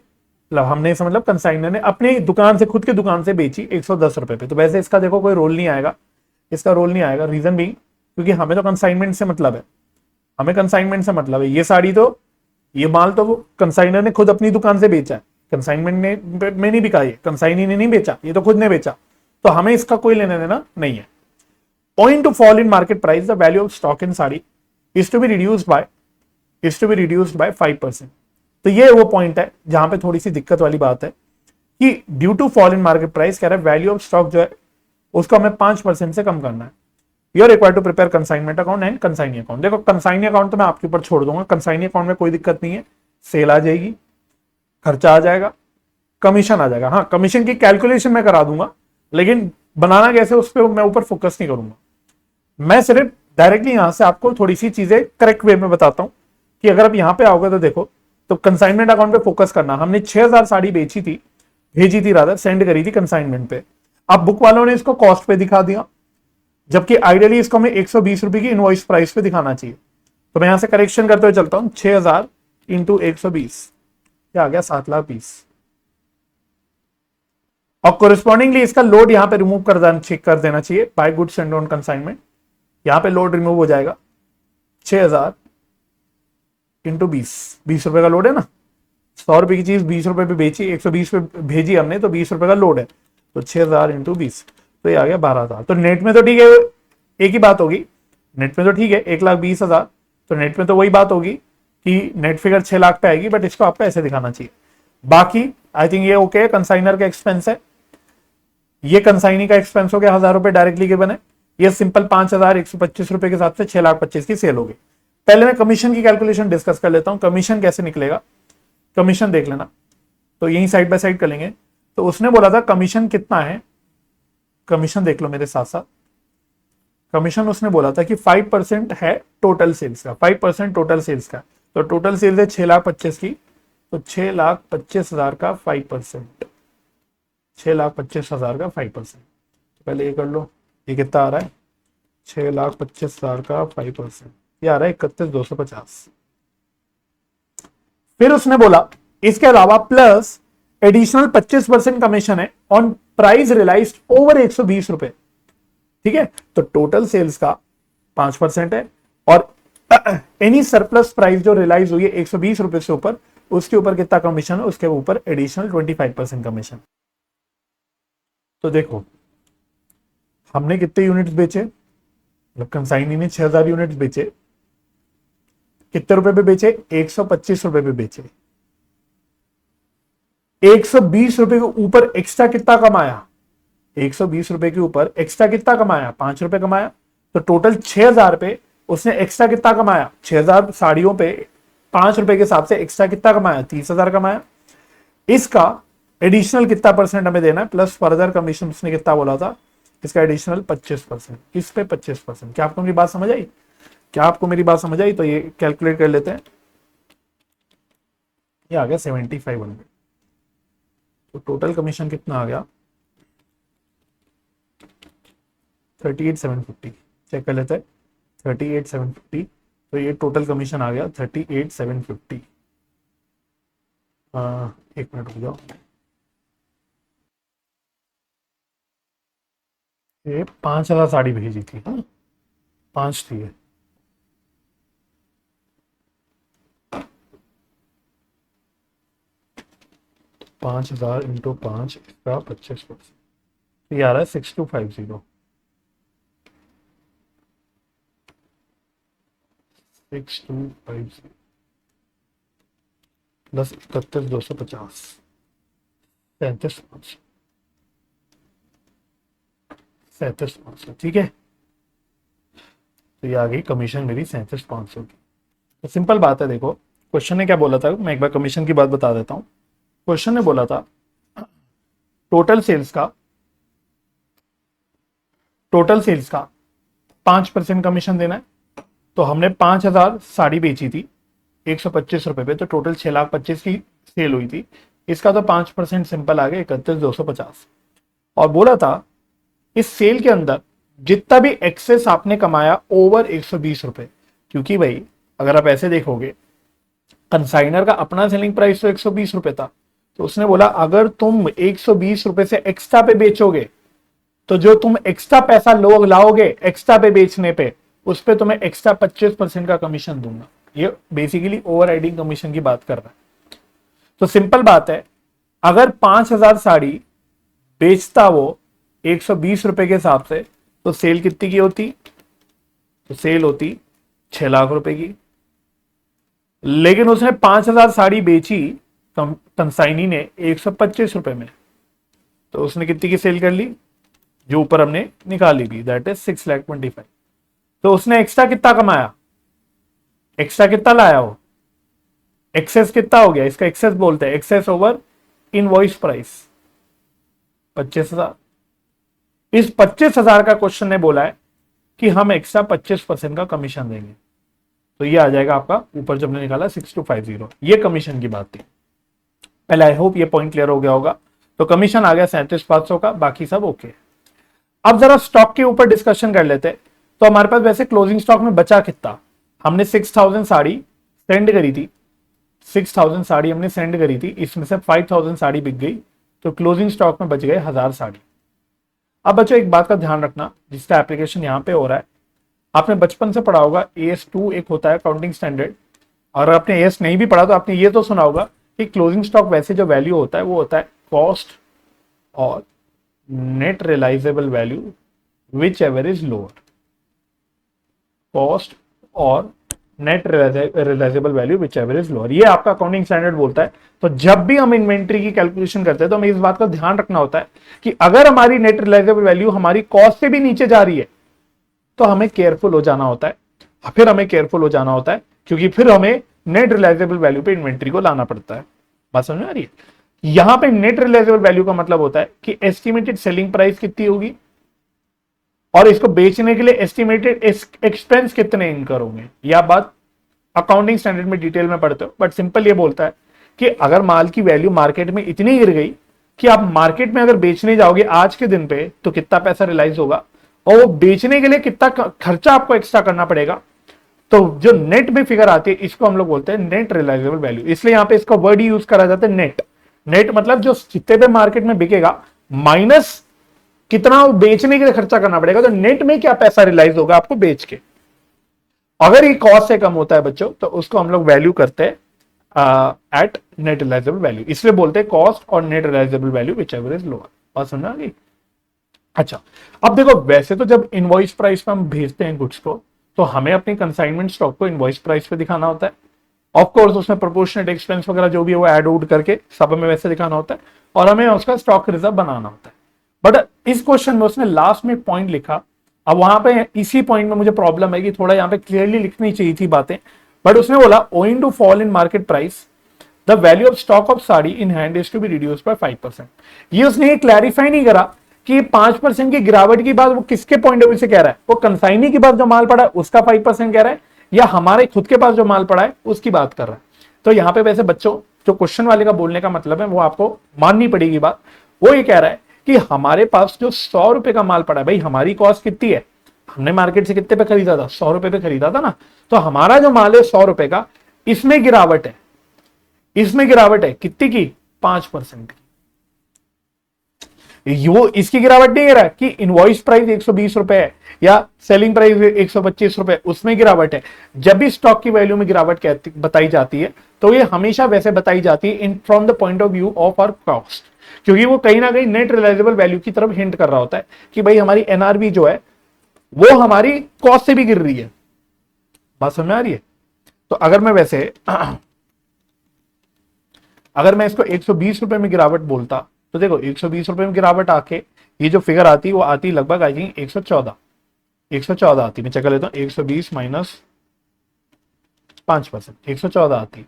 मतलब कंसाइनर ने अपनी दुकान से, खुद की दुकान से बेची 110 रुपए पे। तो वैसे इसका देखो कोई रोल नहीं आएगा, रीजन भी क्योंकि हमें तो कंसाइनमेंट से मतलब है, ये साड़ी तो, ये माल तो वो कंसाइनर ने खुद अपनी दुकान से बेचा है, कंसाइनमेंट में नहीं बिका, ये कंसाइनी ने नहीं बेचा, ये तो खुद ने बेचा, तो हमें इसका कोई लेना देना नहीं है। Owing to fall in market price, the value of stock in sari is to be reduced by 5%। तो ये वो पॉइंट है जहां पे थोड़ी सी दिक्कत वाली बात है कि due to fall in market price कह रहा है वैल्यू ऑफ स्टॉक जो है उसको हमें 5% से कम करना है। You are required to prepare consignment account and consignee account. देखो कंसाइनी अकाउंट तो मैं आपके ऊपर छोड़ दूंगा, कंसाइनी अकाउंट में कोई दिक्कत नहीं है, सेल आ जाएगी, खर्चा आ जाएगा, कमीशन आ जाएगा। हाँ, कमीशन की कैलकुलेशन मैं करा दूंगा, लेकिन बनाना कैसे उस पर मैं ऊपर फोकस नहीं करूंगा। मैं सिर्फ डायरेक्टली यहां से आपको थोड़ी सी चीजें करेक्ट वे में बताता हूं कि अगर आप यहां पे आओगे तो देखो, तो कंसाइनमेंट अकाउंट पे फोकस करना। हमने 6000 साड़ी भेजी थी रादर, सेंड करी थी कंसाइनमेंट पे। अब बुक वालों ने इसको कॉस्ट पे दिखा दिया, जबकि आइडियली इसको हमें 120 रुपए की इनवॉइस प्राइस पे दिखाना चाहिए। तो मैं यहां से करेक्शन करते हुए चलता हूं, 6000 इंटू 120 क्या आ गया, 7,20,000। और कोरिस्पॉन्डिंगली इसका लोड यहां पे रिमूव कर देना चाहिए by goods sent on consignment. यहां पे लोड रिमूव हो जाएगा, 6000 इंटू 20 रुपए का लोड है ना, 100 रुपए की चीज 20 रुपए पे बेची, 120 पे भेजी हमने, तो 20 रुपए का लोड है, तो 6000 इंटू 20, तो ये आ गया 12,000। तो नेट में तो ठीक है, एक ही बात होगी, नेट में तो ठीक है 1,20,000, तो नेट में तो वही बात होगी कि नेट फिगर 6 लाख पे आएगी, बट इसको आपको ऐसे दिखाना चाहिए। बाकी आई थिंक ये ओके, कंसाइनर का एक्सपेंस है, ये कंसाइनी का एक्सपेंस हो गया 1000 रुपए डायरेक्टली के बने, ये सिंपल 5,125 रुपए के साथ से 6,25,000 की सेल हो गई। पहले मैं कमीशन की कैलकुलेशन डिस्कस कर लेता हूं, कमीशन कैसे निकलेगा, कमीशन देख लेना, तो यही साइड बाय साइड कर लेंगे। तो उसने बोला था कमीशन कितना है, कमीशन देख लो मेरे साथ साथ। कमीशन उसने बोला था कि 5% है टोटल सेल्स का, 5% टोटल सेल्स का। तो टोटल सेल्स है 6,25,000 की, तो 6,25,000 का 5%, 6,25,000 का 5%। तो पहले ये कर लो, ये कितना आ रहा है, 6,25,000 का 5%, ये आ रहा है 31,250। फिर उसने बोला इसके अलावा प्लस एडिशनल 25% कमीशन है ऑन प्राइस रियलाइज्ड ओवर 120 रुपए, ठीक है। तो टोटल सेल्स का 5% है और एनी सरप्लस प्राइस जो रियलाइज हुई है 120 रुपए से ऊपर, उसके ऊपर कितना कमीशन है, उसके ऊपर एडिशनल 25% कमीशन। तो देखो हमने कितने यूनिट्स बेचे, मतलब कंसाइनी ने 6000 यूनिट्स बेचे, कितने रुपए पे बेचे, 125 रुपए पे बेचे। 120 रुपए के ऊपर एक्स्ट्रा कितना कमाया, 120 रुपए के ऊपर एक्स्ट्रा कितना कमाया, 5 रुपए कमाया। तो टोटल 6000 पे उसने एक्स्ट्रा कितना कमाया, 6000 साड़ियों पे 5 रुपए के हिसाब से एक्स्ट्रा कितना कमाया, 30,000 कमाया। इसका एडिशनल कितना परसेंट हमें देना है, प्लस फर्दर कमीशन उसने कितना बोला था, इसका एडिशनल 25%, इस पे 25%। क्या आपको मेरी बात समझ आई, तो ये कैलकुलेट कर लेते हैं, ये आ गया 7500। तो टोटल कमीशन कितना आ गया, 38,750। चेक कर लेते हैं, 38,750। तो ये टोटल कमीशन आ गया 38,750। एक मिनट रुक जाओ, ये 5,000 साड़ी भेजी थी, हाँ 5 थी ये। 5,000 इंटू 5 इसका 25%, ये आ रहा है 6250। 6250 प्लस 31,250, 37,500, 37,500, ठीक है। तो ये आ गई कमीशन मेरी 37,500 की। तो सिंपल बात है, देखो क्वेश्चन ने क्या बोला था, मैं एक बार कमीशन की बात बता देता हूँ। क्वेश्चन ने बोला था टोटल सेल्स का 5% कमीशन देना है। तो हमने 5,000 साड़ी बेची थी 125 रुपए पे, तो टोटल 6,25,000 की सेल हुई थी। इसका तो 5% सिंपल आ गया 31,250। और बोला था इस सेल के अंदर जितना भी एक्सेस आपने कमाया ओवर 120 रुपए, क्योंकि भाई अगर आप ऐसे देखोगे कंसाइनर का अपना सेलिंग प्राइस तो 120 रुपए था, तो उसने बोला अगर तुम 120 रुपए से एक्स्ट्रा पे बेचोगे तो जो तुम एक्स्ट्रा पैसा लोग लाओगे एक्स्ट्रा पे बेचने पे, उस पे तुम्हें एक्स्ट्रा 25% का कमीशन दूंगा। ये बेसिकली ओवर राइडिंग कमीशन की बात कर रहा है। तो सिंपल बात है, अगर 5,000 साड़ी बेचता वो 120 रुपए के हिसाब से, तो सेल कितनी की होती? तो सेल होती 6 लाख रुपए की। लेकिन उसने 5,000 साड़ी बेची कंसाइनी ने 125 रुपए में, तो उसने कितनी की सेल कर ली? जो ऊपर हमने निकाली थी, दैट इज 6,25,000। तो उसने एक्स्ट्रा कितना कमाया? एक्स्ट्रा कितना लाया वो? एक्सेस कितना हो गया? इसका एक्सेस बोलते हैं, एक्सेस ओवर इनवॉइस प्राइस 25,000। इस 25,000 का क्वेश्चन ने बोला है कि हम एक्स्ट्रा 25% का कमीशन देंगे। तो ये आ जाएगा आपका ऊपर जब हमने निकाला 6250। ये कमीशन की बात थी। पहले आई होप ये पॉइंट क्लियर हो गया होगा। तो कमीशन आ गया 37,500 का, बाकी सब ओके। अब जरा स्टॉक के ऊपर डिस्कशन कर लेते। तो हमारे पास वैसे क्लोजिंग स्टॉक में बचा कितना? हमने 6,000 साड़ी सेंड करी थी, 6,000 साड़ी हमने सेंड करी थी, इसमें से 5,000 साड़ी बिक गई, तो क्लोजिंग स्टॉक में बच गए 1,000 साड़ी। अब बच्चों एक बात का ध्यान रखना, जिसका एप्लीकेशन यहां पे हो रहा है, आपने बचपन से पढ़ा होगा AS2 एक होता है अकाउंटिंग स्टैंडर्ड, और आपने AS नहीं भी पढ़ा तो आपने ये तो सुना होगा कि क्लोजिंग स्टॉक वैसे जो वैल्यू होता है वो होता है कॉस्ट और net realisable value whichever is lower. Cost और net realisable value whichever is lower, ये आपका अकाउंटिंग स्टैंडर्ड बोलता है। तो जब भी हम इन्वेंट्री की कैलकुलेशन करते हैं तो हमें इस बात का ध्यान रखना होता है कि अगर हमारी नेट रियलाइजेबल वैल्यू हमारी कॉस्ट से भी नीचे जा रही है तो हमें केयरफुल हो जाना होता है। फिर हमें केयरफुल हो जाना होता है, क्योंकि फिर हमें नेट रियलाइजेबल वैल्यू पे इन्वेंट्री को लाना पड़ता है। बात समझ में आ रही है? यहां पे नेट रियलाइजेबल वैल्यू का मतलब होता है कि एस्टिमेटेड सेलिंग प्राइस कितनी होगी और इसको बेचने के लिए एस्टिमेटेड एक्सपेंस कितने इनकर होंगे। यह बात अकाउंटिंग स्टैंडर्ड में डिटेल में पढ़ते हो, बट सिंपल ये बोलता है कि अगर माल की वैल्यू मार्केट में इतनी गिर गई कि आप मार्केट में अगर बेचने जाओगे आज के दिन पे तो कितना पैसा रियलाइज होगा और वो बेचने के लिए कितना खर्चा आपको एक्स्ट्रा करना पड़ेगा। तो जो नेट में फिगर आती है इसको हम लोग बोलते हैं नेट रियलाइजेबल वैल्यू। इसलिए यहां पे इसका वर्ड यूज करा जाता है नेट। नेट मतलब जो जितने पे मार्केट में बिकेगा माइनस कितना बेचने के लिए खर्चा करना पड़ेगा, तो नेट में क्या पैसा रियलाइज होगा आपको बेच के। अगर ये कॉस्ट से कम होता है बच्चों तो उसको हम लोग वैल्यू करते हैं एट नेट रियलाइजेबल वैल्यू, इसलिए बोलते हैं कॉस्ट और net realisable value whichever is lower. बात समझ आ गई? अच्छा, अब देखो वैसे तो जब इनवॉइस प्राइस पे हम भेजते हैं गुड्स को तो हमें अपनी कंसाइनमेंट स्टॉक को इनवॉइस प्राइस पे दिखाना होता है। ऑफ कोर्स उसमें प्रोपोर्शनेट एक्सपेंस वगैरह जो भी है वो ऐड आउट करके सब हमें वैसे दिखाना होता है और हमें उसका स्टॉक रिजर्व बनाना होता है। बट इस क्वेश्चन में उसने लास्ट में एक पॉइंट लिखा। अब वहां पे इसी पॉइंट में मुझे प्रॉब्लम है कि थोड़ा यहाँ पे क्लियरली लिखनी चाहिए थी बातें, बट उसने बोला owing to fall in market price the value of stock of sari in hand is to be reduced by 5%। ये उसने ये क्लैरिफाई नहीं करा कि 5% की गिरावट की बात वो किसके पॉइंट ऑफ व्यू से कह रहा है, वो कंसाइनी के पास जो माल पड़ा है उसका 5% कह रहा है या हमारे खुद के पास जो माल पड़ा है उसकी बात कर रहा है। तो यहाँ पे वैसे बच्चों जो क्वेश्चन वाले का बोलने का मतलब है वो आपको माननी पड़ेगी बात। वो ये कह रहा है कि हमारे पास जो 100 रुपए का माल पड़ा है, भाई हमारी कॉस्ट कितनी है? हमने मार्केट से कितने पे खरीदा था, 100 रुपए पे खरीदा था ना। तो हमारा जो माल है 100 रुपए का, इसमें गिरावट है, इसमें गिरावट है कितनी की, 5% की। वो इसकी गिरावट नहीं है रहा कि इनवॉइस प्राइस 120 रुपए है या सेलिंग प्राइस 125 रुपए, उसमें गिरावट है। जब भी स्टॉक की वैल्यू में गिरावट बताई जाती है तो ये हमेशा वैसे बताई जाती है in from the point of view of our cost, क्योंकि वो कहीं ना कहीं नेट रियलाइजेबल वैल्यू की तरफ हिंट कर रहा होता है कि भाई हमारी एनआरवी जो है वो हमारी कॉस्ट से भी गिर रही है। बात समझ में आ रही है। तो अगर मैं वैसे अगर मैं इसको 120 रुपए में गिरावट बोलता तो देखो 120 रुपए में गिरावट आके ये जो फिगर आती है वो आती लगभग आई थिंक 114 आती। मैं चेक कर लेता हूँ, 120 माइनस 5%, 114 आती।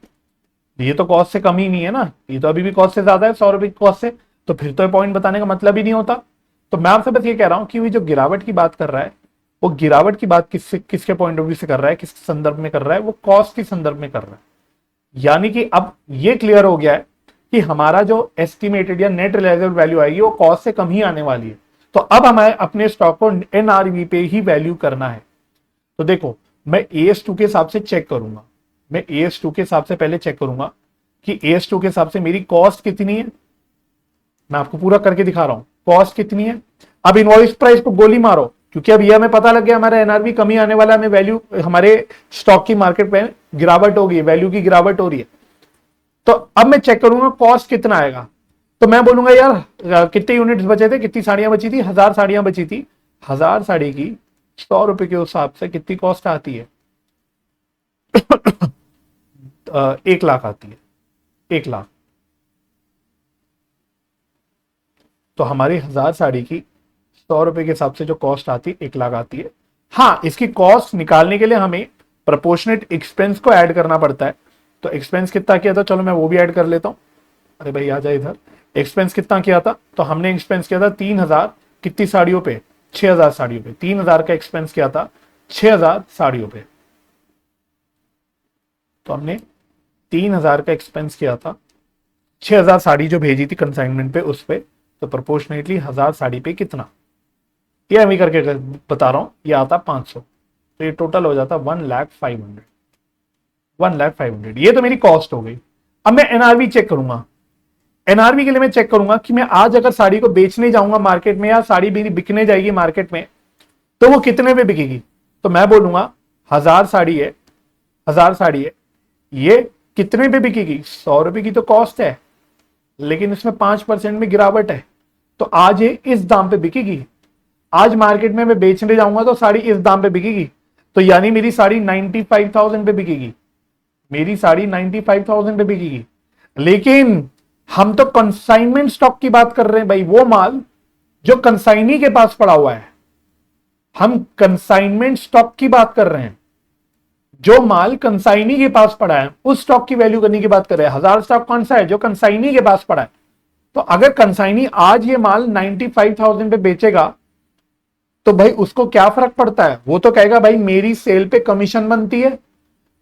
ये तो कॉस्ट से कम ही नहीं है ना, ये तो अभी भी कॉस्ट से ज्यादा है, 100 रुपए की कॉस्ट से। तो फिर तो पॉइंट बताने का मतलब ही नहीं होता। तो मैं आपसे बस ये कह रहा हूं कि वो जो गिरावट की बात कर रहा है, वो गिरावट की बात किसके पॉइंट ऑफ व्यू से कर रहा है, किस संदर्भ में कर रहा है, वो कॉस्ट के संदर्भ में कर रहा है। यानी कि अब ये क्लियर हो गया है कि हमारा जो एस्टिमेटेड या नेट रियलाइजेबल वैल्यू आएगी वो कॉस्ट से कम ही आने वाली है। तो अब हमें अपने स्टॉक को एनआरवी पे ही वैल्यू करना है। तो देखो मैं AS2 के हिसाब से चेक करूंगा, मैं AS2 के हिसाब से पहले चेक करूंगा कि AS2 के हिसाब से मेरी कॉस्ट कितनी है। मैं आपको पूरा करके दिखा रहा हूं कॉस्ट कितनी है। अब इनवॉइस प्राइस को गोली मारो, क्योंकि अब यह हमें पता लग गया हमारा एनआरवी कमी आने वाला है, हमें वैल्यू हमारे स्टॉक की मार्केट में गिरावट हो गई, वैल्यू की गिरावट हो रही है। तो अब मैं चेक करूंगा कॉस्ट कितना आएगा। तो मैं बोलूंगा यार कितने यूनिट्स बचे थे, कितनी साड़ियां बची थी, 1000 साड़ियां बची थी। 1000 साड़ी की 100 रुपए के हिसाब से कितनी कॉस्ट आती है 1 लाख आती है, 1 लाख। तो हमारी 1000 साड़ी की 100 रुपए के हिसाब से जो कॉस्ट आती है 1 लाख आती है। हाँ, इसकी कॉस्ट निकालने के लिए हमें प्रोपोर्शनेट एक्सपेंस को ऐड करना पड़ता है। तो एक्सपेंस कितना किया था, चलो मैं वो भी ऐड कर लेता हूं। अरे भाई आ जाए इधर। एक्सपेंस कितना किया था, तो हमने एक्सपेंस किया था 3000 कितनी साड़ियों पे, 6000 साड़ियों पे। 3000 का एक्सपेंस किया था 6000 साड़ियों पे। तो हमने 3000 का एक्सपेंस किया था 6000 साड़ी जो भेजी थी कंसाइनमेंट पे उस पे। तो प्रोपोर्शनेटली 1000 साड़ी पे कितना, ये अभी करके बता रहा हूं, ये आता 500। तो ये टोटल हो जाता 1,05,000, 1,05,000। ये तो मेरी कॉस्ट हो गई। अब मैं एनआरवी चेक करूंगा। एनआरवी के लिए मैं चेक करूंगा कि मैं आज अगर साड़ी को बेचने जाऊंगा मार्केट में या साड़ी मेरी बिकने जाएगी मार्केट में तो वो कितने पे बिकेगी। तो मैं बोलूंगा 1000 साड़ी है, 1000 साड़ी है, ये कितने पे बिकेगी, 100 रुपए की तो कॉस्ट है, लेकिन इसमें 5% में गिरावट है। तो आज ये इस दाम पे बिकेगी। आज मार्केट में मैं बेचने जाऊंगा तो साड़ी इस दाम पे बिकेगी। तो यानी मेरी साड़ी 95,000 पे बिकेगी, मेरी साड़ी 95,000 पे बिकेगी। लेकिन हम तो कंसाइनमेंट स्टॉक की बात कर रहे हैं भाई, वो माल जो कंसाइनी के पास पड़ा हुआ है। हम कंसाइनमेंट स्टॉक की बात कर रहे हैं, जो माल कंसाइनी के पास पड़ा है उस स्टॉक की वैल्यू करने की बात कर रहे हैं। 1000 स्टॉक कौन सा है, जो कंसाइनी के पास पड़ा है। तो अगर कंसाइनी आज ये माल 95,000 पे बेचेगा तो भाई उसको क्या फर्क पड़ता है, वो तो कहेगा भाई मेरी सेल पे कमीशन बनती है।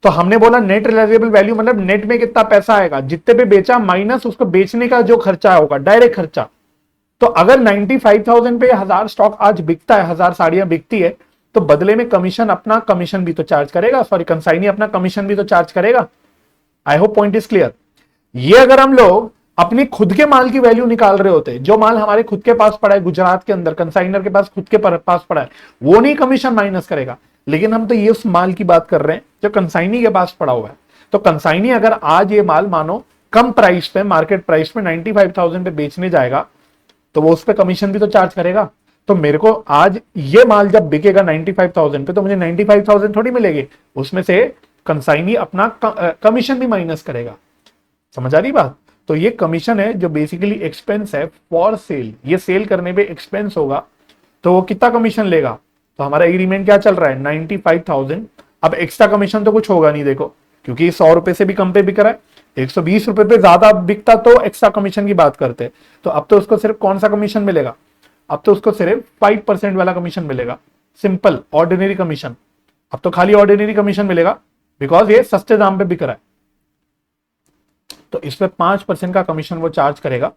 तो हमने बोला नेट रियलाइजेबल वैल्यू मतलब नेट में कितना पैसा आएगा, जितने पे बेचा माइनस उसको बेचने का जो खर्चा होगा, डायरेक्ट खर्चा। तो अगर 95,000 पे 1000 स्टॉक आज बिकता है, 1000 साड़ियां बिकती है, तो बदले में कमीशन अपना कमीशन भी तो चार्ज करेगा, सॉरी कंसाइनी अपना कमीशन भी तो चार्ज करेगा। I hope point is clear. ये अगर हम लोग अपनी खुद के माल की वैल्यू निकाल रहे होते, जो माल हमारे खुद के पास पड़ा है गुजरात के अंदर, कंसाइनर के पास खुद के पास पड़ा है, वो नहीं कमीशन माइनस करेगा। लेकिन हम तो ये उस माल की बात कर रहे हैं जो कंसाइनी के पास पड़ा हुआ है। तो कंसाइनी अगर आज ये माल मानो कम प्राइस पे, मार्केट प्राइस पे 95,000 पे बेचने जाएगा तो वो उस पर कमीशन भी तो चार्ज करेगा। तो मेरे को आज ये माल जब बिकेगा 95,000 पे तो मुझे 95,000 थोड़ी मिलेगी, उसमें से कंसाइनी अपना कमीशन भी माइनस करेगा। समझ आ रही बात। तो ये कमीशन है जो बेसिकली एक्सपेंस है फॉर सेल, ये सेल करने पे एक्सपेंस होगा। तो वो कितना कमीशन लेगा, तो हमारा एग्रीमेंट क्या चल रहा है 95,000। अब एक्स्ट्रा कमीशन तो कुछ होगा नहीं देखो, क्योंकि 100 रुपए से भी कम पे बिक रहा है, 120 रुपए पे ज्यादा बिकता तो एक्स्ट्रा कमीशन की बात करते। तो अब तो उसको सिर्फ कौन सा कमीशन मिलेगा, अब तो उसको सिर्फ 5% वाला कमीशन मिलेगा, सिंपल ऑर्डिनरी कमीशन। अब तो खाली ऑर्डिनरी कमीशन मिलेगा बिकॉज ये सस्ते दाम पे बिक रहा है। तो इस पे 5% का कमीशन वो चार्ज करेगा।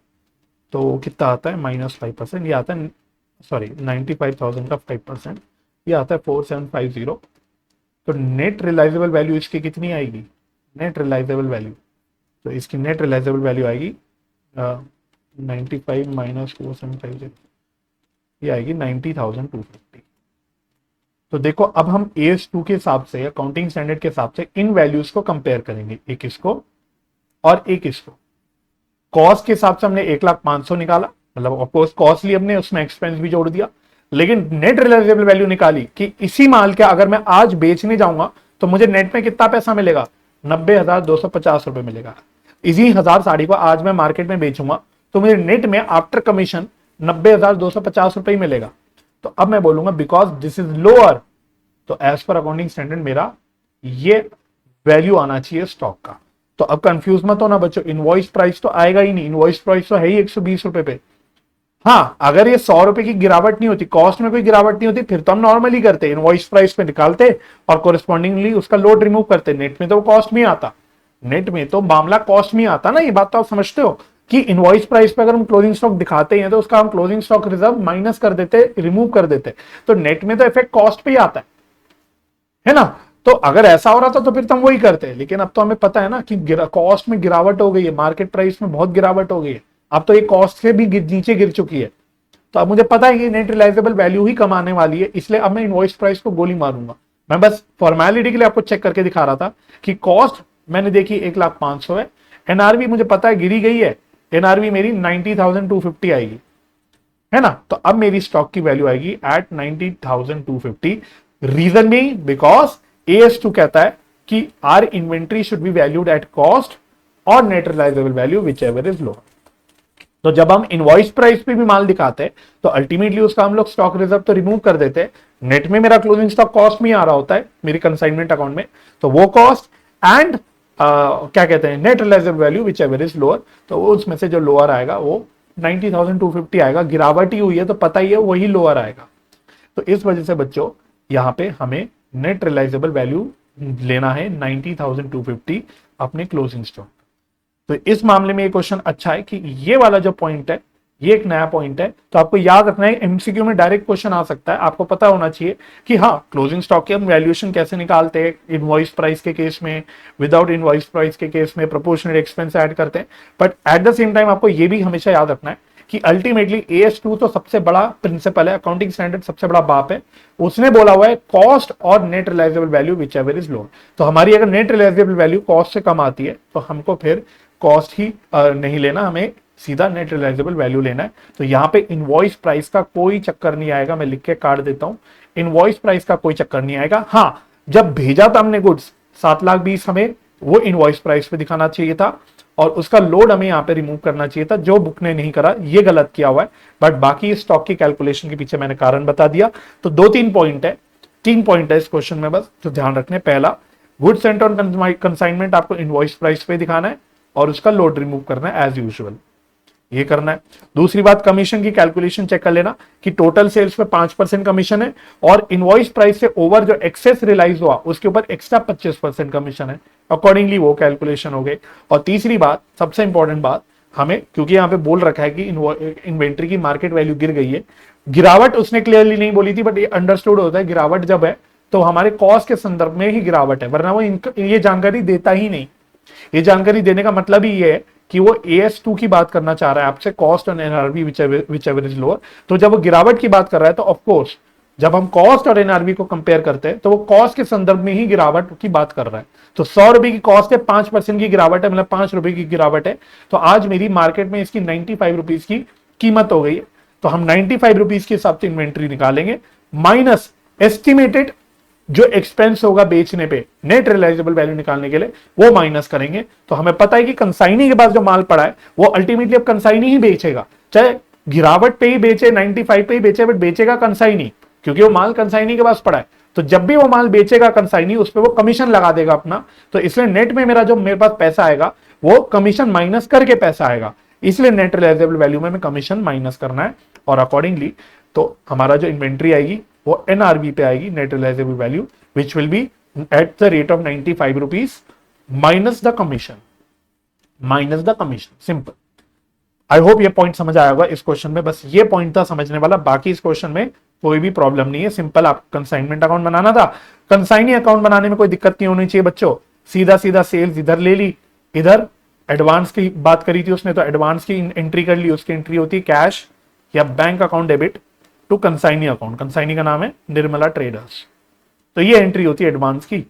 तो कितना आता है -5%, ये आता है सॉरी 95,000 का 5%, ये आता है 4750। तो नेट रियलाइजेबल वैल्यू इसकी कितनी आएगी, नेट रियलाइजेबल वैल्यू, तो इसकी नेट रियलाइजेबल वैल्यू आएगी 95 माइनस 4750, ये आएगी 90,250। तो देखो अब हम AS2 के हिसाब से, अकाउंटिंग स्टैंडर्ड के हिसाब से इन वैल्यूज को कंपेयर करेंगे, एक इसको और एक इसको। कॉस्ट के हिसाब से हमने 1,05,000 निकाला, मतलब ऑफकोर्स कॉस्ट ली हमने, उसमें एक्सपेंस भी जोड़ दिया, लेकिन नेट रियलाइजेबल वैल्यू निकाली कि इसी माल के अगर मैं आज बेचने जाऊंगा तो मुझे नेट में कितना पैसा मिलेगा, 90,250 रुपए मिलेगा। इसी 1000 साड़ी को आज मैं मार्केट में बेचूंगा तो मुझे नेट में आफ्टर कमीशन 90,250 रुपए ही मिलेगा। तो अब मैं बोलूंगा बिकॉज दिस इज लोअर, तो एज पर अकाउंटिंग स्टैंडर्ड मेरा ये वैल्यू आना चाहिए स्टॉक का। तो अब कंफ्यूज मत होना बच्चों, इनवॉइस प्राइस तो आएगा ही नहीं, इनवॉइस प्राइस तो है ही 120 रुपए पे। हाँ, अगर ये 100 रुपए की गिरावट नहीं होती, कॉस्ट में कोई गिरावट नहीं होती, फिर तो हम नॉर्मली करते, इनवॉइस प्राइस पे निकालते और कोरिस्पॉन्डिंगली उसका लोड रिमूव करते। नेट में तो कॉस्ट में आता, नेट में तो मामला कॉस्ट में आता ना, ये बात तो आप समझते हो कि इनवॉइस प्राइस पे अगर हम क्लोजिंग स्टॉक दिखाते हैं तो उसका हम क्लोजिंग स्टॉक रिजर्व माइनस कर देते, रिमूव कर देते, तो नेट में तो इफेक्ट कॉस्ट पे ही आता है ना। तो अगर ऐसा हो रहा था तो फिर तो हम वही करते हैं, लेकिन अब तो हमें पता है ना कि कॉस्ट में गिरावट हो गई है, मार्केट प्राइस में बहुत गिरावट हो गई है, अब तो ये कॉस्ट से भी नीचे गिर चुकी है। तो अब मुझे पता है कि नेट रियलाइजेबल वैल्यू ही कम आने वाली है, इसलिए अब मैं इनवॉइस प्राइस को गोली मारूंगा। मैं बस फॉर्मेलिटी के लिए आपको चेक करके दिखा रहा था कि कॉस्ट मैंने देखी 1,05,000 है, एनआरवी मुझे पता है गिरी गई है, एनआरवी मेरी 90,250 आएगी, है ना। तो अब मेरी स्टॉक की वैल्यू आएगी एट 90,250। रीजन भी बिकॉज AS2 कहता है कि our inventory should be valued at cost और net realisable value whichever is lower. तो जब हम इनवॉइस प्राइस पे भी माल दिखाते हैं तो अल्टीमेटली उसका हम लोग स्टॉक रिजर्व तो रिमूव कर देते हैं, नेट में मेरा क्लोजिंग स्टॉक कॉस्ट में आ रहा होता है मेरी कंसाइनमेंट अकाउंट में, तो वो कॉस्ट एंड क्या कहते हैं net realisable value whichever is lower, तो उसमें से जो लोअर आएगा वो 90,250 आएगा। गिरावट ही हुई है तो पता ही है वही लोअर आएगा। तो इस वजह से बच्चों यहां पे हमें नेट रियलाइजेबल वैल्यू लेना है 90,250 अपने क्लोजिंग स्टॉक। तो इस मामले में ये क्वेश्चन अच्छा है कि ये वाला जो पॉइंट है ये एक नया पॉइंट है, तो आपको याद रखना है, एमसीक्यू में डायरेक्ट क्वेश्चन आ सकता है, आपको पता होना चाहिए कि हाँ क्लोजिंग स्टॉक की हम वैल्यूएशन कैसे निकालते हैं, इनवॉइस प्राइस के केस में, विदाउट इनवॉइस प्राइस के केस में प्रोपोर्शनल एक्सपेंस ऐड करते हैं। But at the same time आपको ये भी हमेशा याद रखना है कि अल्टीमेटली AS2 तो सबसे बड़ा प्रिंसिपल है, अकाउंटिंग स्टैंडर्ड सबसे बड़ा बाप है, उसने बोला हुआ है कॉस्ट और net realisable value whichever is low. तो हमारी अगर नेट रियलाइजेबल वैल्यू कॉस्ट से कम आती है तो हमको फिर कॉस्ट ही नहीं लेना, हमें सीधा नेट रियलाइजेबल वैल्यू लेना है। तो यहाँ पे इनवॉइस प्राइस का कोई चक्कर नहीं आएगा, मैं लिख के काट देता हूं, इनवॉइस प्राइस का कोई चक्कर नहीं आएगा। हाँ, जब भेजा था हमने गुड्स 7,20,000 हमें वो इनवॉइस प्राइस पे दिखाना चाहिए था और उसका लोड हमें यहाँ पे रिमूव करना चाहिए था, जो बुक ने नहीं करा, ये गलत किया हुआ है। बट बाकी स्टॉक की कैलकुलेशन के पीछे मैंने कारण बता दिया। तो 2-3 पॉइंट है, 3 पॉइंट है इस क्वेश्चन में बस जो ध्यान रखने। पहला, गुड्स सेंट ऑन कंसाइनमेंट आपको इनवॉइस प्राइस पे दिखाना है और उसका लोड रिमूव करना है एज यूजुअल, ये करना है। दूसरी बात, कमीशन की कैलकुलेशन चेक कर लेना कि टोटल सेल्स पे 5% कमीशन है और इनवॉइस प्राइस से ओवर जो एक्सेस रियलाइज हुआ उसके ऊपर एक्स्ट्रा 25% कमीशन है, अकॉर्डिंगली वो कैलकुलेशन हो गई। और तीसरी बात, सबसे इंपॉर्टेंट बात, हमें क्योंकि यहां पे बोल रखा है कि इन्वेंट्री की मार्केट वैल्यू गिर गई है, गिरावट उसने क्लियरली नहीं बोली थी बट ये अंडरस्टूड होता है गिरावट जब है तो हमारे कॉस्ट के संदर्भ में ही गिरावट है, वरना वो ये जानकारी देता ही नहीं। ये जानकारी देने का मतलब ही ये है कि वो AS2 की बात करना चाह रहा है आपसे, कॉस्ट और NRV whichever is lower. तो जब वो गिरावट की बात कर रहा है तो ऑफकोर्स जब हम कॉस्ट और एनआरवी को कंपेयर करते हैं तो वो कॉस्ट के संदर्भ में ही गिरावट की बात कर रहा है। तो 100 रुपए की कॉस्ट है, 5% की गिरावट है, मतलब 5 रुपए की गिरावट है, तो आज मेरी मार्केट में इसकी 95 रुपीज की कीमत हो गई है। तो हम 95 रुपीज के हिसाब से इन्वेंट्री निकालेंगे माइनस एस्टिमेटेड जो एक्सपेंस होगा बेचने पे, नेट रियलाइजेबल वैल्यू निकालने के लिए वो माइनस करेंगे। तो हमें पता है कि कंसाइनी के पास जो माल पड़ा है वो अल्टीमेटली अब कंसाइनी ही बेचेगा, चाहे गिरावट पे ही बेचे, 95 पे ही बेचे, बट बेचेगा कंसाइनी, क्योंकि वो माल कंसाइनी के पास पड़ा है। तो जब भी वो माल बेचेगा कंसाइनी, उस पर वो कमीशन लगा देगा अपना, तो इसलिए नेट में मेरा जो मेरे पास पैसा आएगा वो कमीशन माइनस करके पैसा आएगा, इसलिए नेट रियलाइजेबल वैल्यू में कमीशन माइनस करना है। और अकॉर्डिंगली तो हमारा जो इन्वेंट्री आएगी वो एनआरवी पे आएगी, net realisable value, which will be at the rate of 95 rupees minus the commission, simple. I hope ये पॉइंट समझ आया होगा इस क्वेश्चन में, बस ये पॉइंट था समझने वाला, बाकी इस क्वेश्चन में कोई भी प्रॉब्लम नहीं है, सिंपल आप कंसाइनमेंट अकाउंट बनाना था, कंसाइनी अकाउंट बनाने में कोई दिक्कत नहीं होनी चाहिए बच्चों। सीधा सीधा सेल्स इधर ले ली, इधर एडवांस की बात करी थी उसने तो एडवांस की एंट्री कर ली, उसकी एंट्री होती है कैश या bank account debit to consignee account. Consignee का नाम है निर्मला ट्रेडर्स, तो ये एंट्री होती है एडवांस की,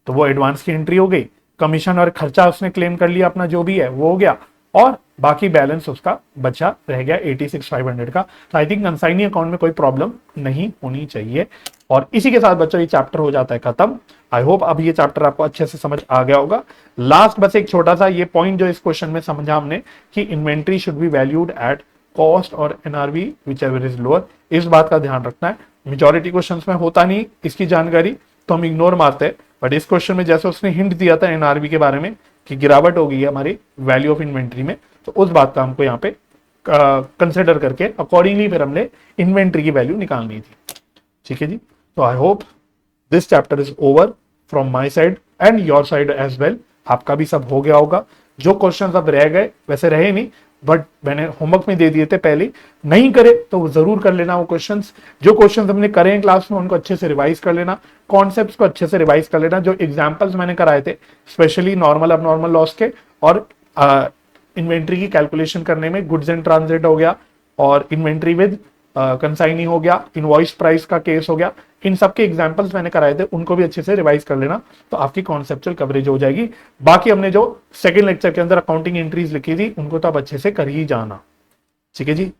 तो वो एडवांस की एंट्री हो गई। कमीशन और खर्चा उसने क्लेम कर लिया अपना जो भी है वो हो गया, और बाकी बैलेंस उसका बचा रह गया 86,500 का। तो आई थिंक कंसाइनी अकाउंट में कोई प्रॉब्लम नहीं होनी चाहिए। और इसी के साथ बच्चों ये चैप्टर हो जाता है खत्म। आई होप अब ये चैप्टर आपको अच्छे से समझ आ गया होगा। लास्ट बस एक छोटा सा ये पॉइंट जो इस क्वेश्चन में समझा हमने कि inventory should be valued at cost और NRV whichever is lower, इस बात का ध्यान रखना है। मेजोरिटी क्वेश्चंस में होता नहीं इसकी जानकारी, तो हम इग्नोर मारते हैं, बट इस क्वेश्चन में जैसे उसने हिंट दिया था एनआरवी के बारे में कि गिरावट हो गई है हमारी वैल्यू ऑफ इन्वेंट्री में, तो उस बात का हमको यहाँ पे कंसिडर करके अकॉर्डिंगली फिर हमने इन्वेंट्री की वैल्यू निकालनी थी। ठीक है जी, तो I hope this chapter is over from my side and your side as well. आपका भी सब हो गया होगा। जो क्वेश्चन अब रह गए, वैसे रहे नहीं बट मैंने होमवर्क में दे दिए थे पहले, नहीं करे तो वो जरूर कर लेना वो क्वेश्चंस। जो क्वेश्चंस हमने करे हैं क्लास में उनको अच्छे से रिवाइज कर लेना, कॉन्सेप्ट्स को अच्छे से रिवाइज कर लेना। जो एग्जांपल्स मैंने कराए थे स्पेशली नॉर्मल अब नॉर्मल लॉस के और इन्वेंट्री की कैलकुलेशन करने में, गुड्स एंड ट्रांजिट हो गया और इन्वेंट्री विद कंसाइनी हो गया, इनवॉइस प्राइस का केस हो गया, इन सब के एग्जांपल्स मैंने कराए थे, उनको भी अच्छे से रिवाइज कर लेना, तो आपकी कॉन्सेप्चुअल कवरेज हो जाएगी। बाकी हमने जो सेकंड लेक्चर के अंदर अकाउंटिंग एंट्रीज लिखी थी उनको तो आप अच्छे से कर ही जाना। ठीक है जी,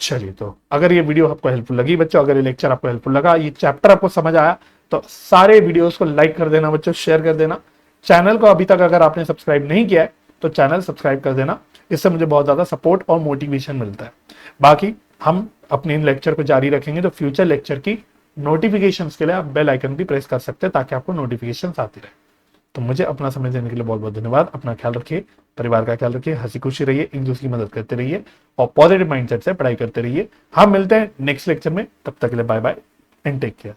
चलिए, तो अगर ये वीडियो आपको हेल्पफुल लगी बच्चों, अगर ये लेक्चर आपको हेल्पफुल लगा, ये चैप्टर आपको समझ आया, तो सारे वीडियोस को लाइक कर देना बच्चों, शेयर कर देना। चैनल को अभी तक अगर आपने सब्सक्राइब नहीं किया है तो चैनल सब्सक्राइब कर देना, इससे मुझे बहुत ज्यादा सपोर्ट और मोटिवेशन मिलता है। बाकी हम अपने इन लेक्चर को जारी रखेंगे, तो फ्यूचर लेक्चर की नोटिफिकेशंस के लिए आप बेल आइकन भी प्रेस कर सकते हैं ताकि आपको नोटिफिकेशंस आती रहे। तो मुझे अपना समय देने के लिए बहुत बहुत धन्यवाद। अपना ख्याल रखिए, परिवार का ख्याल रखिए, हंसी खुशी रहिए, एक दूसरे की मदद करते रहिए और पॉजिटिव माइंडसेट से पढ़ाई करते रहिए। हम मिलते हैं नेक्स्ट लेक्चर में, तब तक के लिए bye bye and take care.